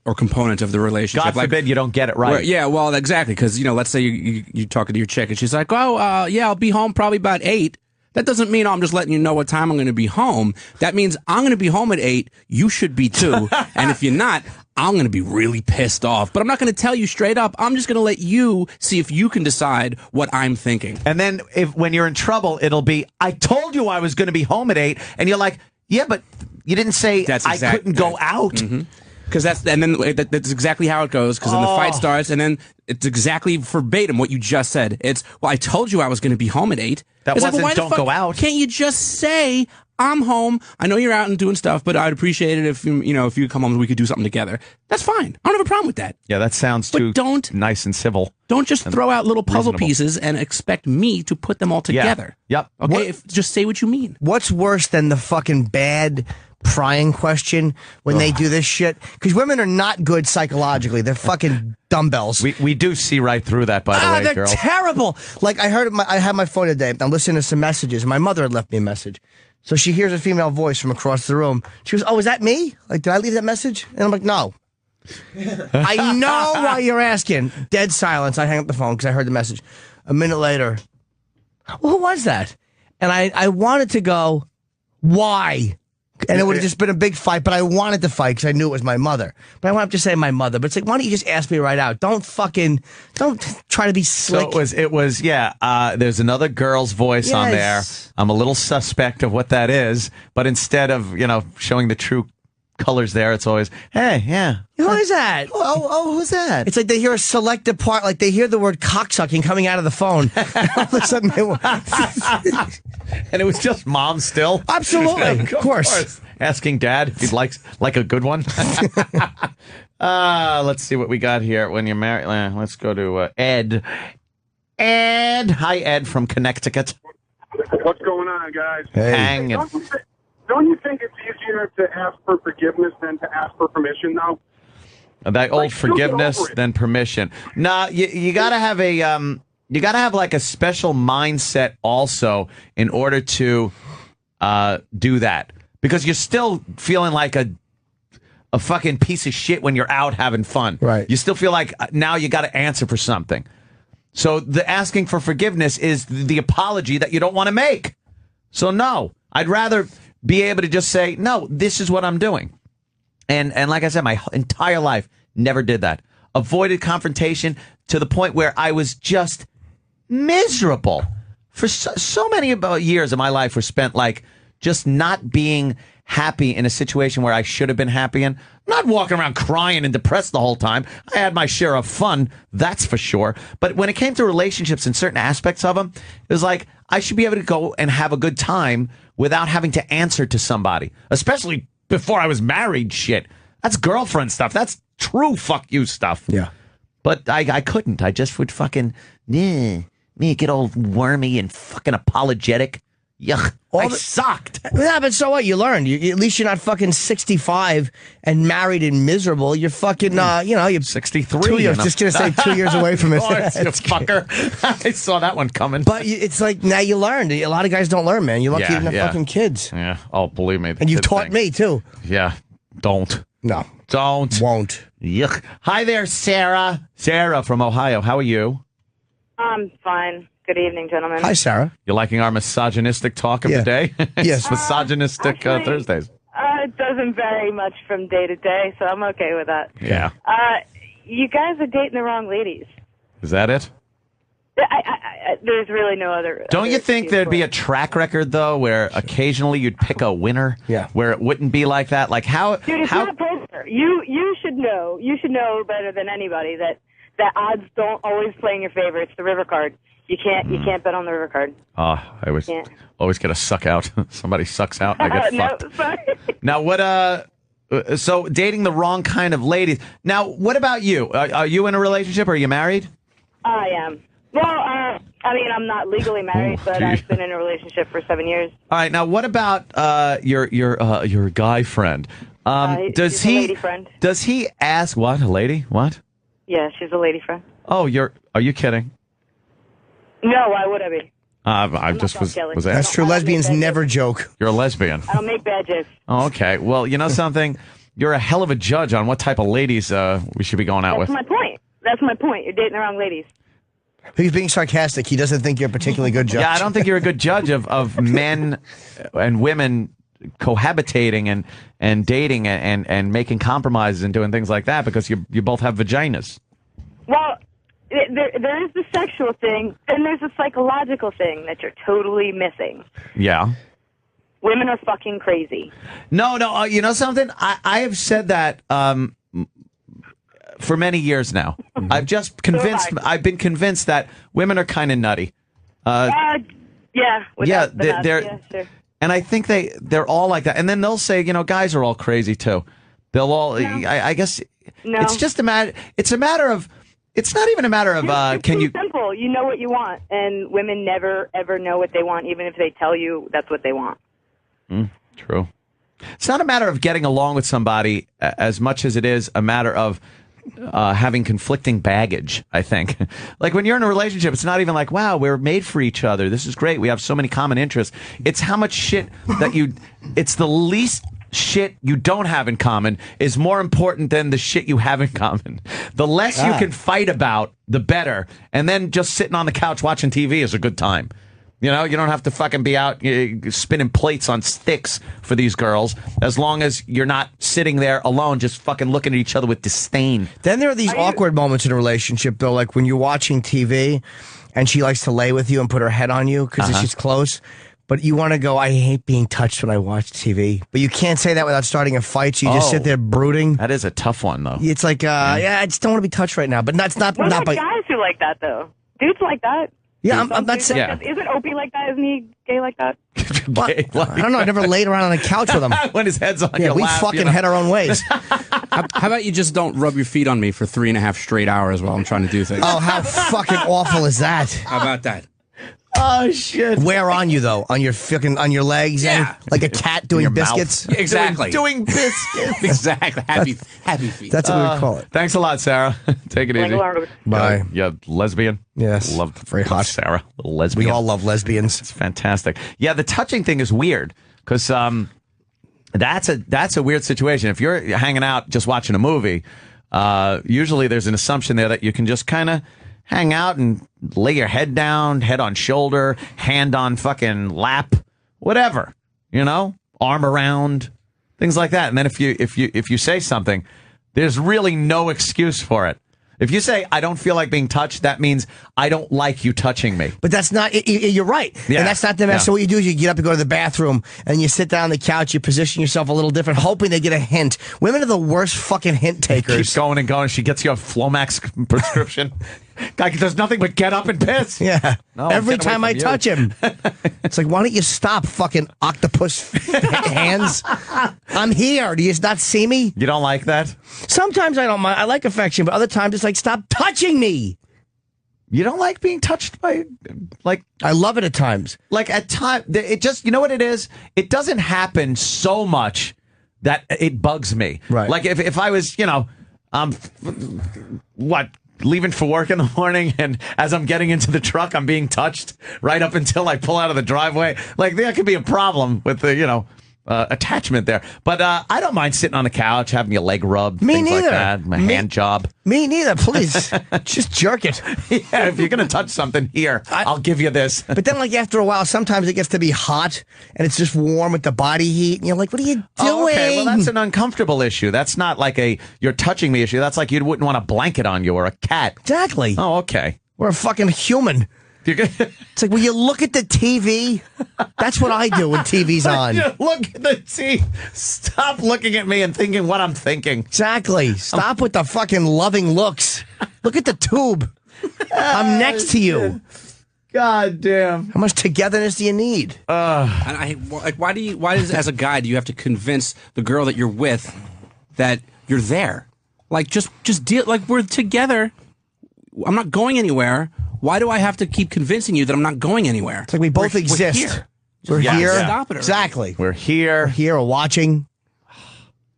or component of the relationship. God forbid you don't get it right. Yeah, well, exactly, because let's say you talking to your chick, and she's like, "Oh, yeah, I'll be home probably about 8." That doesn't mean I'm just letting you know what time I'm going to be home. That means I'm going to be home at 8. You should be too. And if you're not, I'm going to be really pissed off. But I'm not going to tell you straight up. I'm just going to let you see if you can decide what I'm thinking. And then when you're in trouble, it'll be, I told you I was going to be home at 8. And you're like, yeah, but you didn't say I couldn't go out. Mm-hmm. Because that's exactly how it goes. Because then the fight starts, and then it's exactly verbatim what you just said. It's, well, I told you I was going to be home at 8. That wasn't, why don't go out. Can't you just say, I'm home? I know you're out and doing stuff, but I'd appreciate it if if you come home and we could do something together. That's fine. I don't have a problem with that. Yeah, that sounds too nice and civil. Don't just throw out little puzzle pieces and expect me to put them all together. Yeah. Yep. Okay, just say what you mean. What's worse than the fucking bad prying question when they do this shit? Because women are not good psychologically. They're fucking dumbbells. We do see right through that, by the way, they're girl. terrible. Like, I had my phone today. I'm listening to some messages. And my mother had left me a message. So she hears a female voice from across the room. She goes, "Oh, is that me? Like, did I leave that message?" And I'm like, "No." I know why you're asking. Dead silence. I hang up the phone because I heard the message. A minute later, well, who was that? And I wanted to go, why? And it would have just been a big fight, but I wanted to fight because I knew it was my mother. But I wanted to say my mother. But it's like, why don't you just ask me right out? Don't try to be slick. So it was there's another girl's voice on there. I'm a little suspect of what that is. But instead of, showing the true colors there, it's always, hey, yeah. Who is that? Oh, who's that? It's like they hear a selected part, like they hear the word cocksucking coming out of the phone. All of a sudden and it was just mom still? Absolutely. Of course. Asking dad if he'd like a good one. Let's see what we got here. When you're married, let's go to Ed. Ed. Hi, Ed from Connecticut. What's going on, guys? Hanging. Don't you think it's easier to ask for forgiveness than to ask for permission now? That old forgiveness than permission. Nah, you gotta have you gotta have like a special mindset also in order to do that, because you're still feeling like a fucking piece of shit when you're out having fun. Right. You still feel like now you got to answer for something. So the asking for forgiveness is the apology that you don't want to make. So no, I'd rather be able to just say, no, this is what I'm doing. And like I said, my entire life never did that. Avoided confrontation to the point where I was just miserable. For so many years of my life were spent like just not being happy in a situation where I should have been happy in. Not walking around crying and depressed the whole time. I had my share of fun, that's for sure. But when it came to relationships and certain aspects of them, it was like I should be able to go and have a good time without having to answer to somebody, especially before I was married. Shit, that's girlfriend stuff. That's true fuck you stuff. Yeah. But I couldn't. I just would fucking, me get all wormy and fucking apologetic. Yuck. I sucked. Yeah, but so what? You learned. At least you're not fucking 65 and married and miserable. You're fucking, you're 63. 2 years. Just going to say 2 years away from it. You fucker. I saw that one coming. But it's like, now you learned. A lot of guys don't learn, man. You're lucky you didn't have fucking kids. Yeah. Oh, believe me. And you taught me, too. Yeah. Don't. No. Don't. Won't. Yuck. Hi there, Sarah. Sarah from Ohio. How are you? I'm fine. Good evening, gentlemen. Hi, Sarah. You liking our misogynistic talk of the day? Yes. Misogynistic Thursdays. It doesn't vary much from day to day, so I'm okay with that. Yeah. You guys are dating the wrong ladies. Is that it? There's really no other. Don't you think there'd be a track record, though, where occasionally you'd pick a winner? Yeah. Where it wouldn't be like that? Like how? Dude, it's not poker. You should know. You should know better than anybody that odds don't always play in your favor. It's the river card. You can't bet on the river card. I always get a suck out. Somebody sucks out and I get fucked. No, sorry. Now what? So dating the wrong kind of ladies. Now what about you? Are you in a relationship? Are you married? I am. Well, I'm not legally married, but I've been in a relationship for 7 years. All right. Now what about your guy friend? Does she's a he? lady friend. Does he ask what a lady? What? Yeah, she's a lady friend. Oh, are you kidding? No, why would I be? I just was That's asking. true. Lesbians never joke. You're a lesbian. I don't make bad jokes. Oh, okay. Well, you know something? You're a hell of a judge on what type of ladies we should be going out That's with. my point. That's my point. You're dating the wrong ladies. He's being sarcastic. He doesn't think you're a particularly good judge. Yeah, I don't think you're a good judge of men and women cohabitating and dating and making compromises and doing things like that because you both have vaginas. Well, there is the sexual thing, and there's a psychological thing that you're totally missing. Yeah. Women are fucking crazy. No, you know something? I have said that for many years now. I've just convinced. I've been convinced that women are kind of nutty. Yeah. Yeah, they're sure. And I think they're all like that. And then they'll say, guys are all crazy too. They'll all. No. I guess it's just a matter. It's a matter of. It's not even a matter of. It's simple. You know what you want, and women never ever know what they want, even if they tell you that's what they want. True. It's not a matter of getting along with somebody as much as it is a matter of having conflicting baggage, I think. Like when you're in a relationship, it's not even like, wow, we're made for each other. This is great. We have so many common interests. It's how much shit that it's the least shit you don't have in common is more important than the shit you have in common. The less you can fight about, the better. And then just sitting on the couch watching TV is a good time. You don't have to fucking be out spinning plates on sticks for these girls as long as you're not sitting there alone just fucking looking at each other with disdain. Then there are these awkward moments in a relationship, though, like when you're watching TV and she likes to lay with you and put her head on you because she's close. But you want to go, I hate being touched when I watch TV. But you can't say that without starting a fight, so you just sit there brooding. That is a tough one, though. It's like, I just don't want to be touched right now. But that's not What not about by. guys who like that though? Dudes like that. Yeah, I'm not saying. Yeah. Isn't Opie like that? Isn't he gay like that? I don't know. I never laid around on the couch with him. When his head's on your we lap. fucking head our own ways. How about you just don't rub your feet on me for 3.5 straight hours while I'm trying to do things? Oh, how fucking awful is that? How about that? Oh shit! Where on you though? On your your legs? Yeah. Like a cat doing Your biscuits? mouth. Exactly. Doing biscuits. Exactly. Happy feet. That's what we would call it. Thanks a lot, Sarah. Take it easy. Bye. Yeah, lesbian. Yes. Love Very hot. Sarah. Lesbian. We all love lesbians. It's fantastic. Yeah, the touching thing is weird because that's a weird situation. If you're hanging out just watching a movie, usually there's an assumption there that you can just kind of hang out and lay your head down, head on shoulder, hand on fucking lap, whatever, arm around, things like that. And then if you say something, there's really no excuse for it. If you say, I don't feel like being touched, that means I don't like you touching me. But that's not, you're right. Yeah. And that's not the mess. Yeah. So what you do is you get up and go to the bathroom and you sit down on the couch, you position yourself a little different, hoping they get a hint. Women are the worst fucking hint takers. Keeps going and going. She gets you a Flomax prescription. Guy does nothing but get up and piss. Yeah. No, Every get away time I from you. touch him. It's like, why don't you stop, fucking octopus hands? I'm here. Do you not see me? You don't like that? Sometimes I don't mind. I like affection, but other times it's like, stop touching me. You don't like being touched by, like, I love it at times. like at times, it just, you know what it is? It doesn't happen so much that it bugs me. Right. Like if I was, leaving for work in the morning, and as I'm getting into the truck, I'm being touched right up until I pull out of the driveway. Like, that could be a problem with the, attachment there. But I don't mind sitting on the couch, having your leg rubbed, Me things neither. like that, my hand job. Me neither, please. Just jerk it. Yeah, if you're going to touch something, here, I'll give you this. But then, like, after a while, sometimes it gets to be hot, and it's just warm with the body heat, and you're like, what are you doing? Oh, okay, well, that's an uncomfortable issue. That's not like you're touching me issue. That's like you wouldn't want a blanket on you or a cat. Exactly. Oh, okay. We're a fucking human. It's like, will you look at the TV? That's what I do when TV's on. Look at the TV. Stop looking at me and thinking what I'm thinking. Exactly. Stop with the fucking loving looks. Look at the tube. I'm next to you. God damn. How much togetherness do you need? And why does as a guy do you have to convince the girl that you're with that you're there? Like just deal, like, we're together. I'm not going anywhere. Why do I have to keep convincing you that I'm not going anywhere? It's like we both exist. We're Yes. here. Yeah. Stop it already. Exactly. We're here. We're here watching.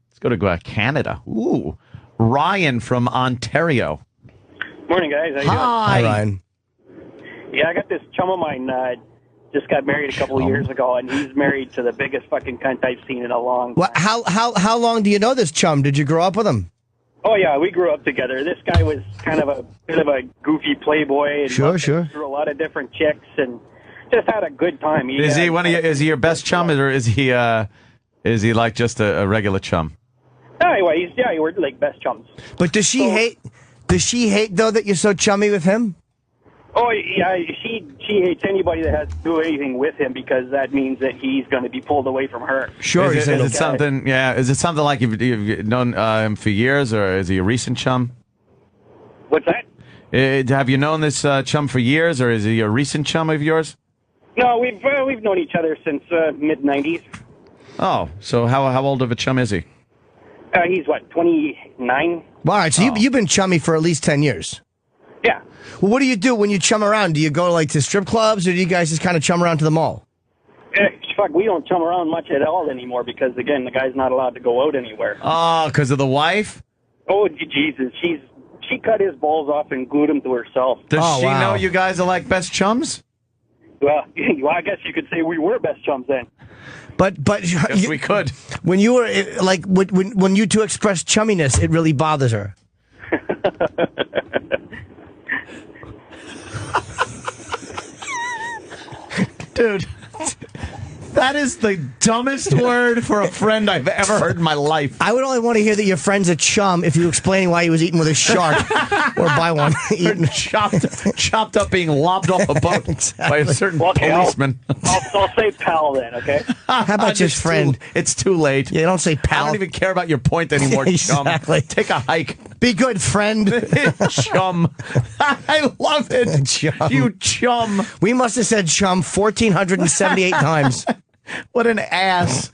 Let's go to Canada. Ooh. Ryan from Ontario. Morning, guys. How you doing? Hi, Ryan. Yeah, I got this chum of mine. Just got married a couple of years ago, and he's married to the biggest fucking cunt I've seen in a long time. Well, how long do you know this chum? Did you grow up with him? Oh yeah, we grew up together. This guy was kind of a bit of a goofy playboy. And Sure. through a lot of different chicks, and just had a good time. Is he one of you? Is he your best chum, or is he like just a regular chum? Anyway, we're like best chums. But does she hate? Does she hate though that you're so chummy with him? Oh yeah, she hates anybody that has to do anything with him because that means that he's going to be pulled away from her. Sure. Is it something? Yeah. Is it something like you've known him for years, or is he a recent chum? What's that? Have you known this chum for years, or is he a recent chum of yours? No, we've known each other since mid '90s. Oh, so how old of a chum is he? He's what, 29? All right, so you've been chummy for at least 10 years. Yeah. Well, what do you do when you chum around? Do you go like to strip clubs, or do you guys just kind of chum around to the mall? Fuck, we don't chum around much at all anymore because, again, the guy's not allowed to go out anywhere. Oh, because of the wife? Oh, Jesus. She cut his balls off and glued them to herself. Does she know you guys are like best chums? Well, I guess you could say we were best chums then. But yes, we could. When you were like when you two express chumminess, it really bothers her. Dude, that is the dumbest word for a friend I've ever heard in my life. I would only want to hear that your friend's a chum if you were explaining why he was eating with a shark or by one. Eating chopped up, being lobbed off a boat by a certain policeman. I'll say pal then, okay? How about just friend? It's too late. Yeah, don't say pal. I don't even care about your point anymore, chum. Exactly. Take a hike. Be good, friend. Chum. I love it. Chum. You chum. We must have said chum 1,478 times. What an ass.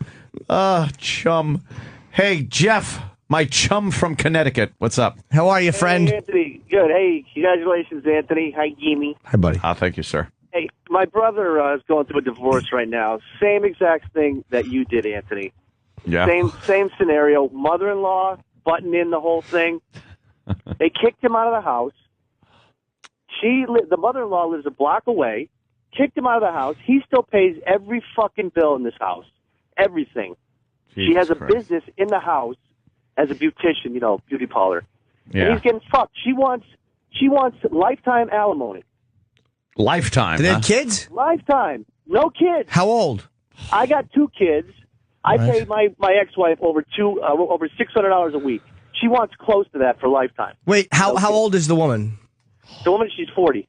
Chum. Hey, Jeff, my chum from Connecticut. What's up? How are you, friend? Hey, Anthony. Good. Hey, congratulations, Anthony. Hi, Jimmy. Hi, buddy. Thank you, sir. Hey, my brother is going through a divorce right now. Same exact thing that you did, Anthony. Yeah. Same scenario. Mother-in-law butting in the whole thing. They kicked him out of the house. The mother-in-law lives a block away. Kicked him out of the house. He still pays every fucking bill in this house. Everything. She has a business in the house as a beautician, beauty parlor. Yeah. And he's getting fucked. She wants lifetime alimony. Lifetime. Do they have kids? Lifetime. No kids. How old? I got 2 kids. I Right. pay my ex-wife over $600 a week. She wants close to that for lifetime. Wait, how old is the woman? The woman, she's 40.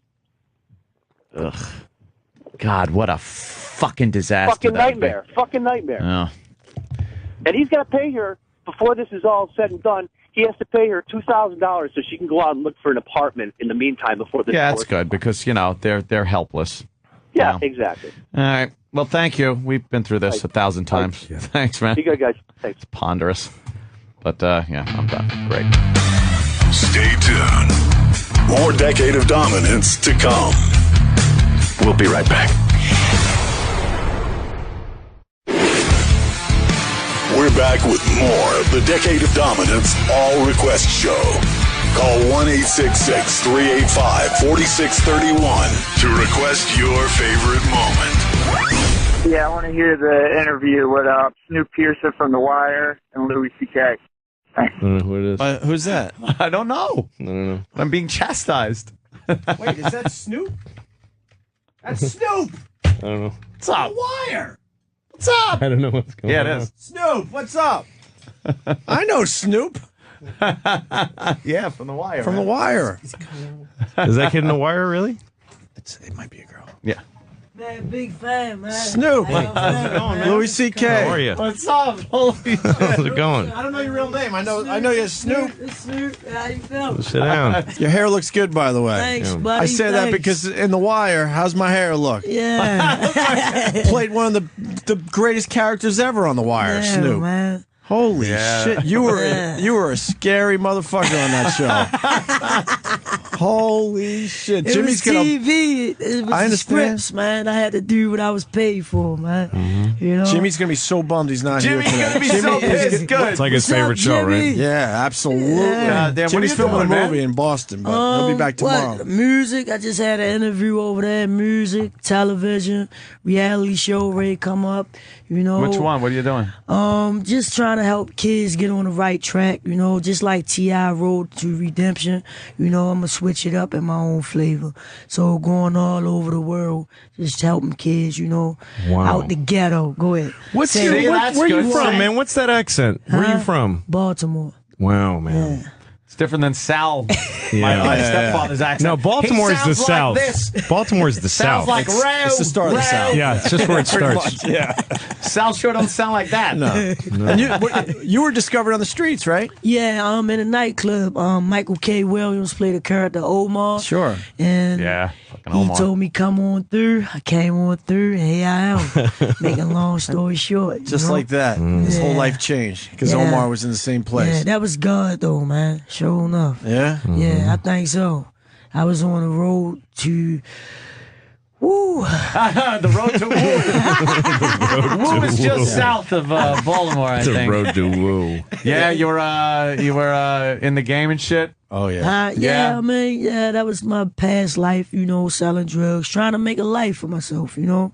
Ugh. God, what a fucking disaster. Fucking that would be. nightmare. Fucking nightmare. Oh. And he's going to pay her, before this is all said and done, he has to pay her $2,000 so she can go out and look for an apartment in the meantime before this. Yeah, that's good because, they're helpless. Yeah, exactly. All right. Well, thank you. We've been through this 1,000 times. Thanks, man. You good, guys. Thanks. It's ponderous. But, yeah, I'm done. Great. Stay tuned. More Decade of Dominance to come. We'll be right back. We're back with more of the Decade of Dominance All Request Show. Call 1-866-385-4631 to request your favorite moment. Yeah, I want to hear the interview with Snoop Pearson from The Wire and Louis C.K. Thanks. I don't know who it is. Who's that? I don't know. I don't know. I'm being chastised. Wait, is that Snoop? That's Snoop! I don't know. What's up? Wire! What's up? I don't know what's going on. Yeah, it is. Snoop, what's up? I know Snoop. Yeah, from The Wire. From man. The Wire. Is that kid in The Wire, really? It might be a girl. Yeah. Man, big fan, man. Snoop. Hey, how's it going, man? Louis C.K. How are you? What's up? Holy shit. How's it going? I don't know your real name. I know you're Snoop. It's Snoop. How you feeling? Sit down. Your hair looks good, by the way. Thanks, buddy. I say that Thanks. because in The Wire, how's my hair look? Yeah. Played one of the greatest characters ever on The Wire, Yeah, Snoop. man. Holy shit! You were Yeah. you were a scary motherfucker on that show. Holy shit. It Jimmy's was gonna. TV. It was I the understand. scripts, man. I had to do what I was paid for, man. You know. Jimmy's gonna be so bummed he's not Jimmy's here today. gonna be so pissed. Good. It's like his What's up, favorite show, right? Jimmy? Yeah, absolutely. Yeah. Damn, what Jimmy's are you filming doing, a movie man? in Boston, but he'll be back tomorrow. What? Music. I just had an interview over there. Music, television, reality show ready to come up. You know. Which one? What are you doing? Just trying to help kids get on the right track. You know, just like T.I. Road to Redemption. You know, I'm gonna switch it up in my own flavor. So going all over the world, just helping kids. You know, Wow. out the ghetto. Go ahead. What's Say your, it. where you good. from, man? What's that accent? Where Huh? you from? Baltimore. Wow, man. Yeah. It's different than Sal, Yeah. my Yeah. stepfather's accent. No, Baltimore He is the sounds South. like this. Baltimore is the Sounds South. like It's- Row. It's the start of the South. Yeah, it's just where it Pretty starts. much, yeah. Sal sure don't sound like that. No. And you were discovered on the streets, right? Yeah, in a nightclub. Michael K. Williams played a character Omar. Sure. And Yeah, fucking he Omar. told me come on through. I came on through, and here I am. Making a long story short. you Just know? like that. His whole Yeah. life changed because Yeah. Omar was in the same place. Yeah, that was God though, man. Sure enough. Yeah? Yeah, I think so. I was on the road to. Woo! The road to Woo. Woo is just south of Baltimore, I The think. road to woo. Yeah, you were in the game and shit. Oh, yeah. Yeah, I mean, yeah, that was my past life, you know, selling drugs, trying to make a life for myself, you know,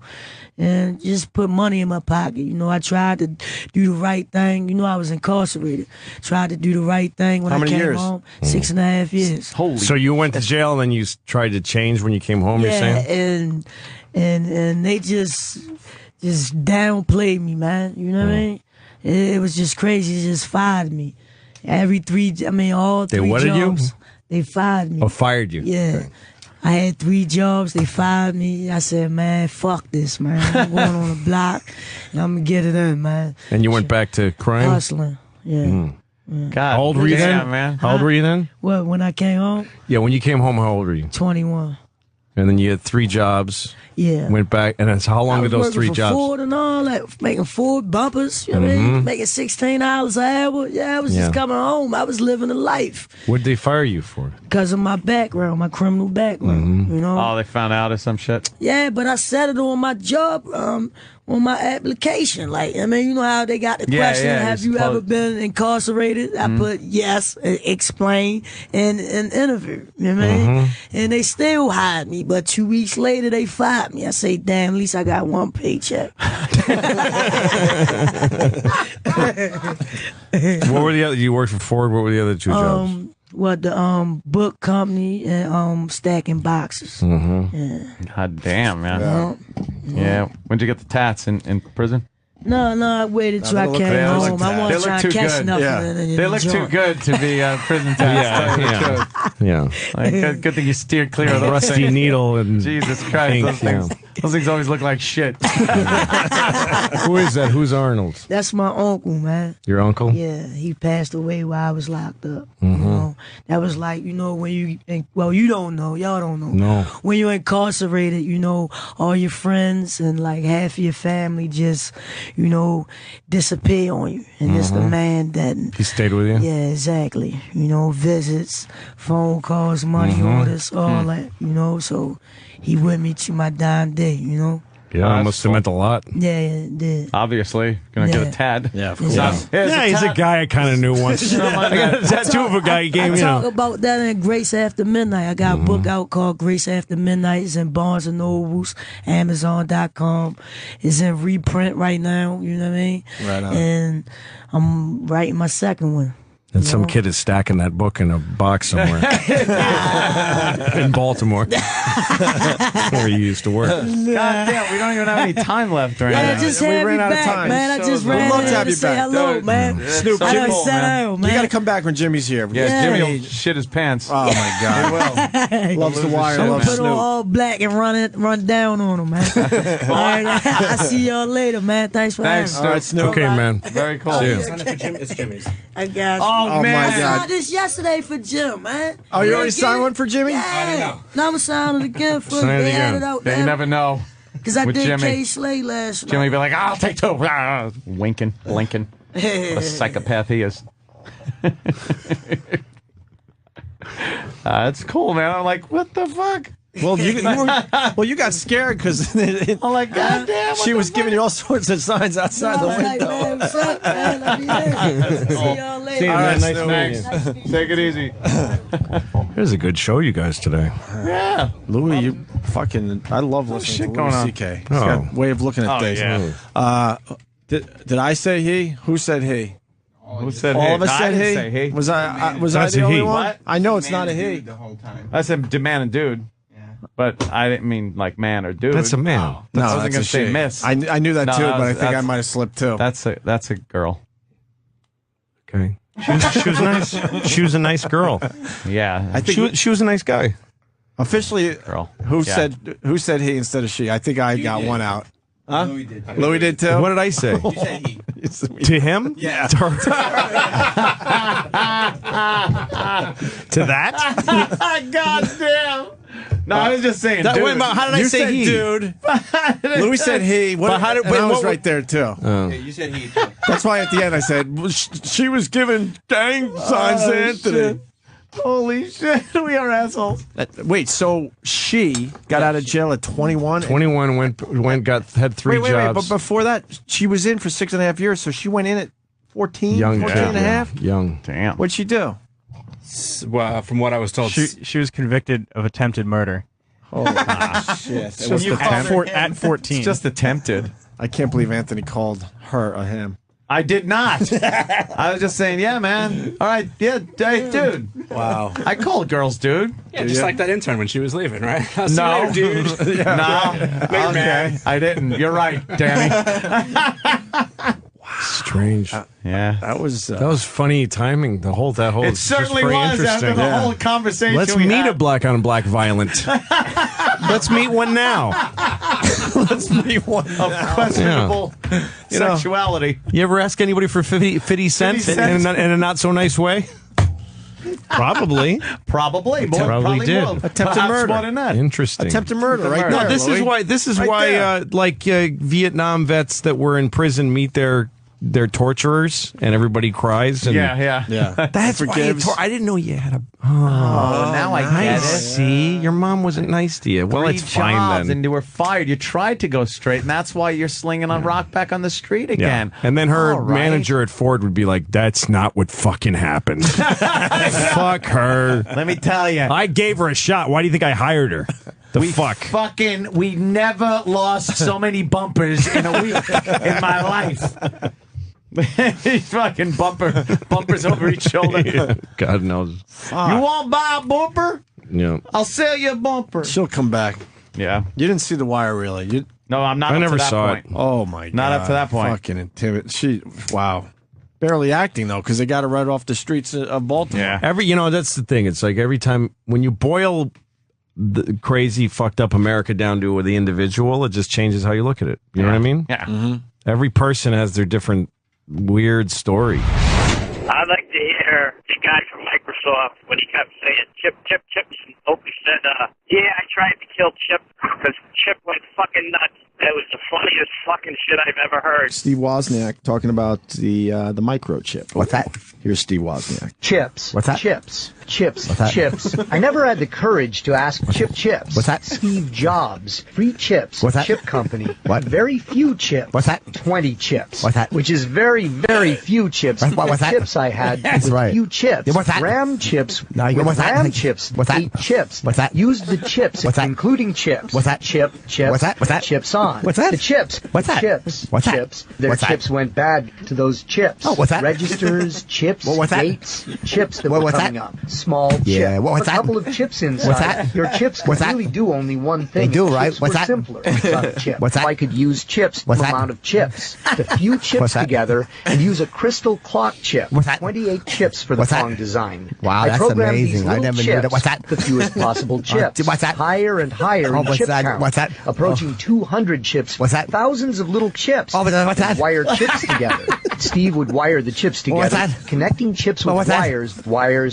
and just put money in my pocket. You know, I tried to do the right thing. You know, I was incarcerated. Tried to do the right thing when How I many came years? home. 6.5 years. Holy. So you went to jail and then you tried to change when you came home, you're Yeah, saying? and they just downplayed me, man. You know what I mean? It was just crazy. They just fired me. All They three what did you? jobs. They fired me. Oh, fired you. Yeah. I had 3 jobs. They fired me. I said, man, fuck this, man. I'm going on the block, and I'm going to get it in, man. And you went back to crime? Hustling. Yeah. God, How old were you damn, then? man. How old were you then? What, when I came home? Yeah, when you came home, how old were you? 21. And then you had 3 jobs. Yeah. Went back, and that's how long I did was those working 3 for jobs? Ford and all that, making Ford bumpers, you know what I mean? Making $16 an hour. Yeah, I was Yeah. just coming home. I was living a life What did they fire you for? because of my background, my criminal background, you know? Oh, they found out or some shit. Yeah, but I said it on my job, on my application. Like, I mean, you know how they got the Yeah, question, yeah, have you're you ever supposed- been incarcerated? I put yes, explain, and an interview. You know what I mean? And they still hired me, but 2 weeks later they fired me. I say, damn, at least I got 1 paycheck. What were the other? You worked for Ford. What were the other 2 jobs? The book company and stacking boxes. Yeah. God damn, man. Yeah. When'd you get the tats in prison? No, I waited till I they look- came they look home. bad. I They wasn't look trying too to catch good. nothing. Yeah. in They the look too joint. good to be prison tats. Yeah. Yeah. Like, good thing you steered clear of those Rusty things. needle and Jesus Christ, ink, those things always look like shit. Who is that? Who's Arnold? That's my uncle, man. Your uncle? Yeah, he passed away while I was locked up. You know, that was like, you know, when you don't know, y'all don't know. No. When you're incarcerated, you know, all your friends and like half of your family just, you know, disappear on you. And it's the man that, He stayed with you? yeah, exactly. You know, visits, phone calls, money orders, all that, you know. So he with me to my dying day, you know. Yeah, it must have meant a lot. Yeah, it did. Obviously, gonna get Yeah. a tad. Yeah, of course. Yeah, he's a guy I kind of knew once. I got a tattoo of a guy he gave I me. talk about that in Grace After Midnight. I got a book out called Grace After Midnight. It's in Barnes and Nobles, Amazon.com. It's in reprint right now. You know what I mean? Right on. And I'm writing my second one. And some kid is stacking that book in a box somewhere in Baltimore, where he used to work. God damn, we don't even have any time left right Yeah, now. just we have ran me out of back, time. man. I So just we'd ran love in to have to you say back. hello, Dude, man. Snoop, I Jimmy, done sat down, man. you got to come back when Jimmy's here. Yeah, Yeah. Jimmy will shit his pants. Oh my God, loves the wire, I'm loves gonna put on Snoop. all black and run down on him, man. All right, I'll see y'all later, man. Thanks for Thanks, having me. All right, Snoop. Okay, man. Very cool. See ya. It's Jimmy's. I got you. Oh, Oh man. my I God. signed this yesterday for Jim, man. Oh, you already Yeah, signed one for Jimmy? Yeah. Now I'm signing it again for Sign it they had again. it out Yeah, you there. never know. Because I with did Jimmy. K. Slay last night. Jimmy be like, I'll take 2. Ah, winking, blinking. What a psychopath he is. It's cool, man. I'm like, what the fuck? Well, you got scared because I'm like, God damn. she was giving you all sorts of signs outside the window. Man, what's up, man? I'll be there. See y'all later. See you, All man. right, Nice Snoopy. meeting you. Take it easy. Here's a good show, you guys, today. Yeah. Louis, you fucking. I love listening shit to going Louis on? C.K. He's Oh. got a way of looking at Oh, things. yeah. Did I say he? Who said he? Who said All he? of us I said didn't he. say he. Was I That's the a only he. one? What? I know it's not a he. I said demand and dude. But I didn't mean like man or dude. That's a man. I No, wasn't that's gonna a say she. miss. I knew that No, too, that but I was- think I that's- might have slipped too. That's a girl. Okay. She was nice. She was a nice girl. Yeah. I think She was a nice guy. officially, Girl. who Yeah. said he instead of she? I think I got one out. Huh? Louis did. Louis did too. What did I say? You said he. To him? Yeah. To her? To that? God damn. No, I was just saying. That dude. went about- how did I You say said he? dude. Louis said he. What, But how did- and I wait, was what- right there too. Oh. Yeah, you said he too. That's why at the end I said well, she was giving gang signs to Anthony. shit. Holy shit. We are assholes. Wait, so she got out of jail at 21? 21 had three Wait, jobs. but before that, she was in for 6.5 years, so she went in at 14, Young 14 kid, and a half? Young. Damn. What'd she do? Well, from what I was told, She was convicted of attempted murder. Oh, shit. Just at 14. It's just attempted. I can't believe Anthony called her a him. I did not. I was just saying, yeah, man. All right, yeah, hey, dude. Wow. I call girls, dude. Yeah, just like that intern when she was leaving, right? I'll see No. you later, dude. No. Later, man. I didn't. You're right, Danny. Strange. Yeah. That was funny timing. That whole. It It's just certainly very was after interesting. the whole conversation. Let's we meet had. a black on black violent. Let's meet one now. Let's meet one of questionable sexuality. You ever ask anybody for 50 cents in a not so nice way? Probably. Probably. More, Probably did. More. Attempted Perhaps murder. more than that. Interesting. Attempted murder, right No, there. this is Louis. why. This is Right why, there. Vietnam vets that were in prison meet their torturers, and everybody cries. And Yeah. That's why Forgives. I didn't know you had a. Oh, now I get it. See, your mom wasn't nice to you. Well, 3 it's fine jobs then. and you were fired. You tried to go straight, and that's why you're slinging on rock back on the street again. And then her All right. manager at Ford would be like, "That's not what fucking happened." Fuck her. Let me tell you. I gave her a shot. Why do you think I hired her? We never lost so many bumpers in a week in my life. Fucking bumpers over each shoulder. God knows. You want to buy a bumper? Yeah. I'll sell you a bumper. She'll come back. Yeah. You didn't see The Wire, really. No, I'm not. I up never to that saw point. it. Oh, my God. Not up to that point. Fucking intimidating. Wow. Barely acting, though, because they got her right off the streets of Baltimore. Yeah. That's the thing. It's like every time when you boil the crazy, fucked up America down to the individual, it just changes how you look at it. You know what I mean? Yeah. Mm-hmm. Every person has their different weird story. I'd like to hear the guy from Microsoft when he kept saying Chip, and Opie said, yeah, I tried to kill Chip because Chip went fucking nuts. That was the funniest fucking shit I've ever heard. Steve Wozniak talking about the microchip. What's that? Here's Steve Wozniak. Chips. What's that? Chips. What's that? Chips. I never had the courage to ask Chips. What's that? Steve Jobs. Free chips. What's that? Chip company. What? Very few chips. What's that? 20 chips. What's that? Which is very, very few chips. What's that? Chips I had That's with right. few chips. Yeah, what's that? Ram chips. No, you- with what's that? Ram chips. What's that? 8 chips. What's that? Used the chips, What's that? including chips. What's that? Chips. What's that? What's that? Chips on. What's that? The chips. What's that? Chips. What's that? Chips. Their What's that? chips went bad to those chips. Oh, what's that? Registers, chips, What's that? dates, chips that What's were that? coming up. Small Yeah, chip. what's a that? couple of chips inside. What's that? Your chips What's could that? really do only one thing. They do, If right? chips What's were that? simpler without a chip. What's that? If I could use chips, What's the that? amount of chips, the few What's chips that? together, and use a crystal clock chip. What's that? 28 chips for the What's that? Pong design. Wow, I that's programmed amazing. These I little never knew chips, that. What's that? The fewest possible chips. What's that? Higher and higher Oh, in what's chip that? count. What's that? Approaching 200 chips. What's that? Thousands of little chips. Oh, what's that? Wire chips together. Steve would wire the chips together. What's that? Connecting chips with What's that? wires,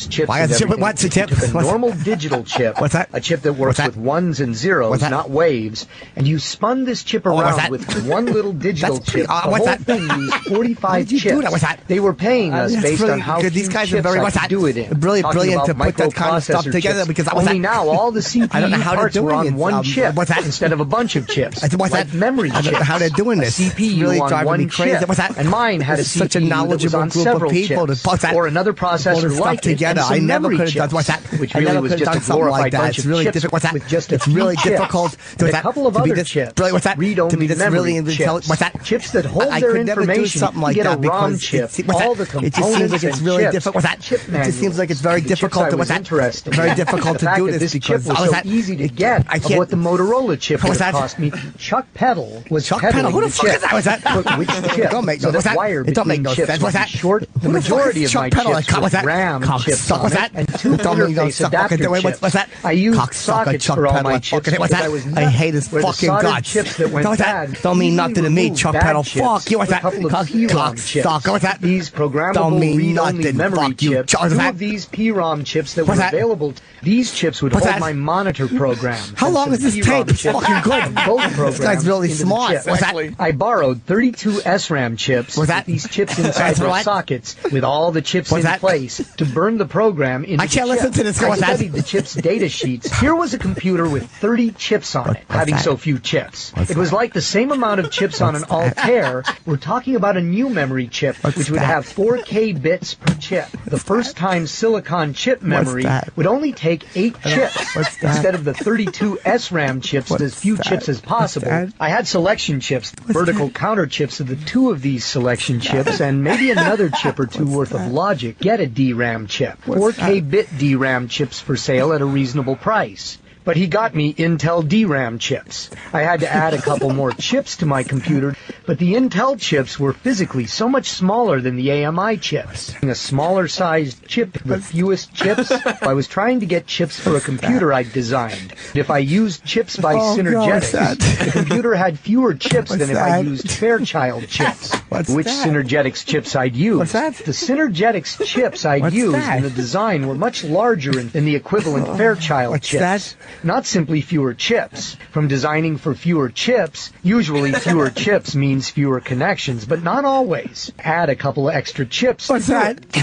chips, Wires, and chip, everything. what's a chip? He took a What's- normal digital chip. What's that? A chip that works What's that? with ones and zeros, What's that? not waves. And you spun this chip what's around that? with one little digital That's pretty- chip. The what's whole that? thing used 45 How did you chips. do that? What's that? They were paying us That's based really on how good. few These guys chips very I much could do it in. brilliant to About put that kind of stuff microprocessor together chips. because only now all the CPU I don't know how they're parts were doing on it. one chip What's that? instead of a bunch of chips. What's like that? memory I don't chips. know how they're doing this. A CPU It's really on driving one me crazy. chip. What's that? And mine had a This is such a CPU that was knowledgeable on group several of people chips. to put that Or another processor stuff like it, together. and some I never memory could have done chips, what's that? which I really never was could have just done a something like glorified that. bunch It's of really chips difficult. What's that? with just a It's few really chips. difficult And a couple of to be other this chips. brilliant. What's that? To be Read-only this memory really chips. intelligent. What's that? Chips that hold I their could never do information. something like you get that a ROM because chip, what's all that? the It components just seems like it's and really chips, difficult. What's that? chip It just seems like it's very the chips difficult I to was what's that? interested in. Very difficult The to fact do that this chip because was what's so that? easy to get. I of can't. what the Motorola chip would What's have that? cost me. Chuck Peddle was Chuck peddling Peddle? Who the the fuck chip. is that? What's that? But which chip? Don't make so no- that what's that? wire It don't make between no chips sense. would What's be that? short. The Who the fuck majority is of my Chuck Peddle? chips What's with that? RAM chips on What's it that? and two Don't make no interface sense. adapter Okay, wait, chips. what's that? I used Cocksucker sockets Chuck for all Peddle. my chips. Okay, what's because that? I was I hate his where the fucking soldered guts. chips that went What's bad that? Don't mean easily nothing to me, removed Chuck bad Peddle. chips Fuck you. What's with that? a couple of PROM chips. Cocksucker. What's that? These programmable Don't mean read-only nothing. memory Fuck you. chips. What's Two that? of these PROM chips that What's were that? available. These chips would What's hold that? my monitor program. How long does this take? It's fucking good. Both programs. This guy's really into the smart. chip. What's that? I borrowed 32 SRAM chips. What's that? With these chips inside That's their what? sockets with all the chips What's in that? place to burn the program into I can't the chip. listen to this. I What's that? studied the chip's data sheets. Here was a computer with 30 chips on it, having that? so few chips. What's It was like the same amount of chips on an Altair. We're talking about a new memory chip, which would that? have 4K bits per chip. The first time silicon chip memory that? would only take 8 chips What's that? instead of the 32 SRAM chips with as few chips as possible. that? I had selection chips, vertical counter chips of the 2 of these selection chips, and maybe another chip or 2 worth of logic. Get a DRAM chip. 4K bit DRAM chips for sale at a reasonable price. But he got me Intel DRAM chips. I had to add a couple more chips to my computer, but the Intel chips were physically so much smaller than the AMI chips. A smaller sized chip with fewest chips. I was trying to get chips for a computer I'd designed. If I used chips by Synergetics, the computer had fewer chips than if I used Fairchild chips. Which Synergetics chips I'd use. What's that? The Synergetics chips I'd used in the design were much larger than the equivalent Fairchild chips. that? Not simply fewer chips. From designing for fewer chips, usually fewer chips means fewer connections, but not always. Add a couple of extra chips to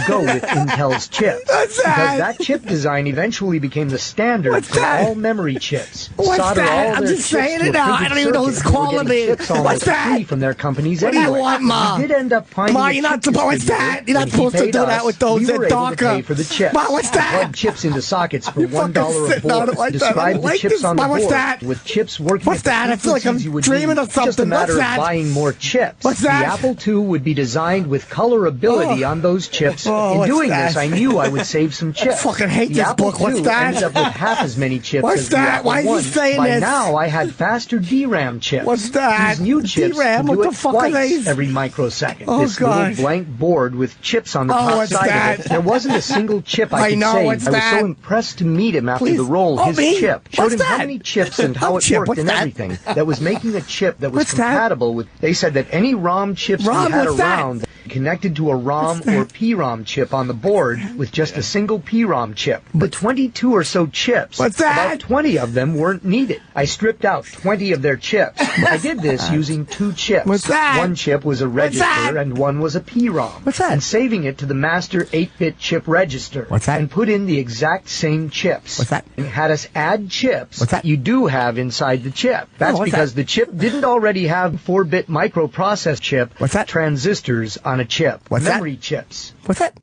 go with Intel's chips. What's that? Because that chip design eventually became the standard for all memory chips. What's Solder that? all I'm their just chips saying to a it now. printed I don't even know who's circuit. They were calling getting me. chips almost What's that? free from their companies What do you anyway. want, Ma? We did end up finding Ma, a you're not chip supposed. What's distributor. that? You're not When he supposed to paid do that us, with those we that were able to darker. pay for the chips. Ma, what's that? Plug chips into sockets for You $1 a fucking sitting on it board. like that. I Describe don't the like chips this. on the Ma, board. what's that? With chips working What's at the that? I feel like I'm frequencies you would dreaming need. of something. Just a matter What's that? of buying more chips. What's that? The Apple II would be designed with colorability on those chips. Oh, In what's doing that? this, I knew I would save some chips. fucking hate the this Apple book. What's II that? ended up with half as many chips What's as the that? Apple Why is he I. saying By this? now, I had faster DRAM chips. What's that? These new chips DRAM? can do What it the fuck are twice these? every microsecond. Oh, this God. little blank board with chips on the Oh, top what's side that? of it. There wasn't a single chip I I could know, save. what's I was that? so impressed to meet him after Please. the roll. Oh, His me? chip showed What's him how that? many chips and how Oh, it chip, worked what's and that? everything. That was making a chip that was What's that? compatible with. They said that any ROM chips ROM, we had what's that? around connected to a ROM or PROM chip on the board with just a single PROM chip. The 22 or so chips, What's that? about 20 of them weren't needed. I stripped out 20 of their chips. I did this using 2 chips. What's that? One chip was a register that? and one was a PROM. What's that? And saving it to the master 8-bit chip register. What's that? And put in the exact same chips. What's that? And had us add chips What's that? you do have inside the chip. That's what's because that? the chip didn't already have 4-bit microprocessor chip. What's that? Transistors on a chip. What's that? Memory chips. What's that?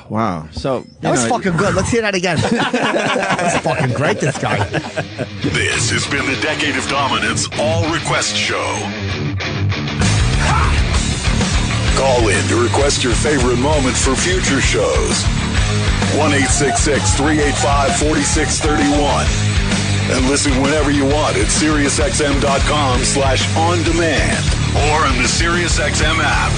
Wow. So That was fucking good. Let's hear that again. That was fucking great, this guy. This has been the Decade of Dominance All Request Show. Call in to request your favorite moment for future shows. 1-866-385-4631. And listen whenever you want at SiriusXM.com/on-demand or on the SiriusXM app.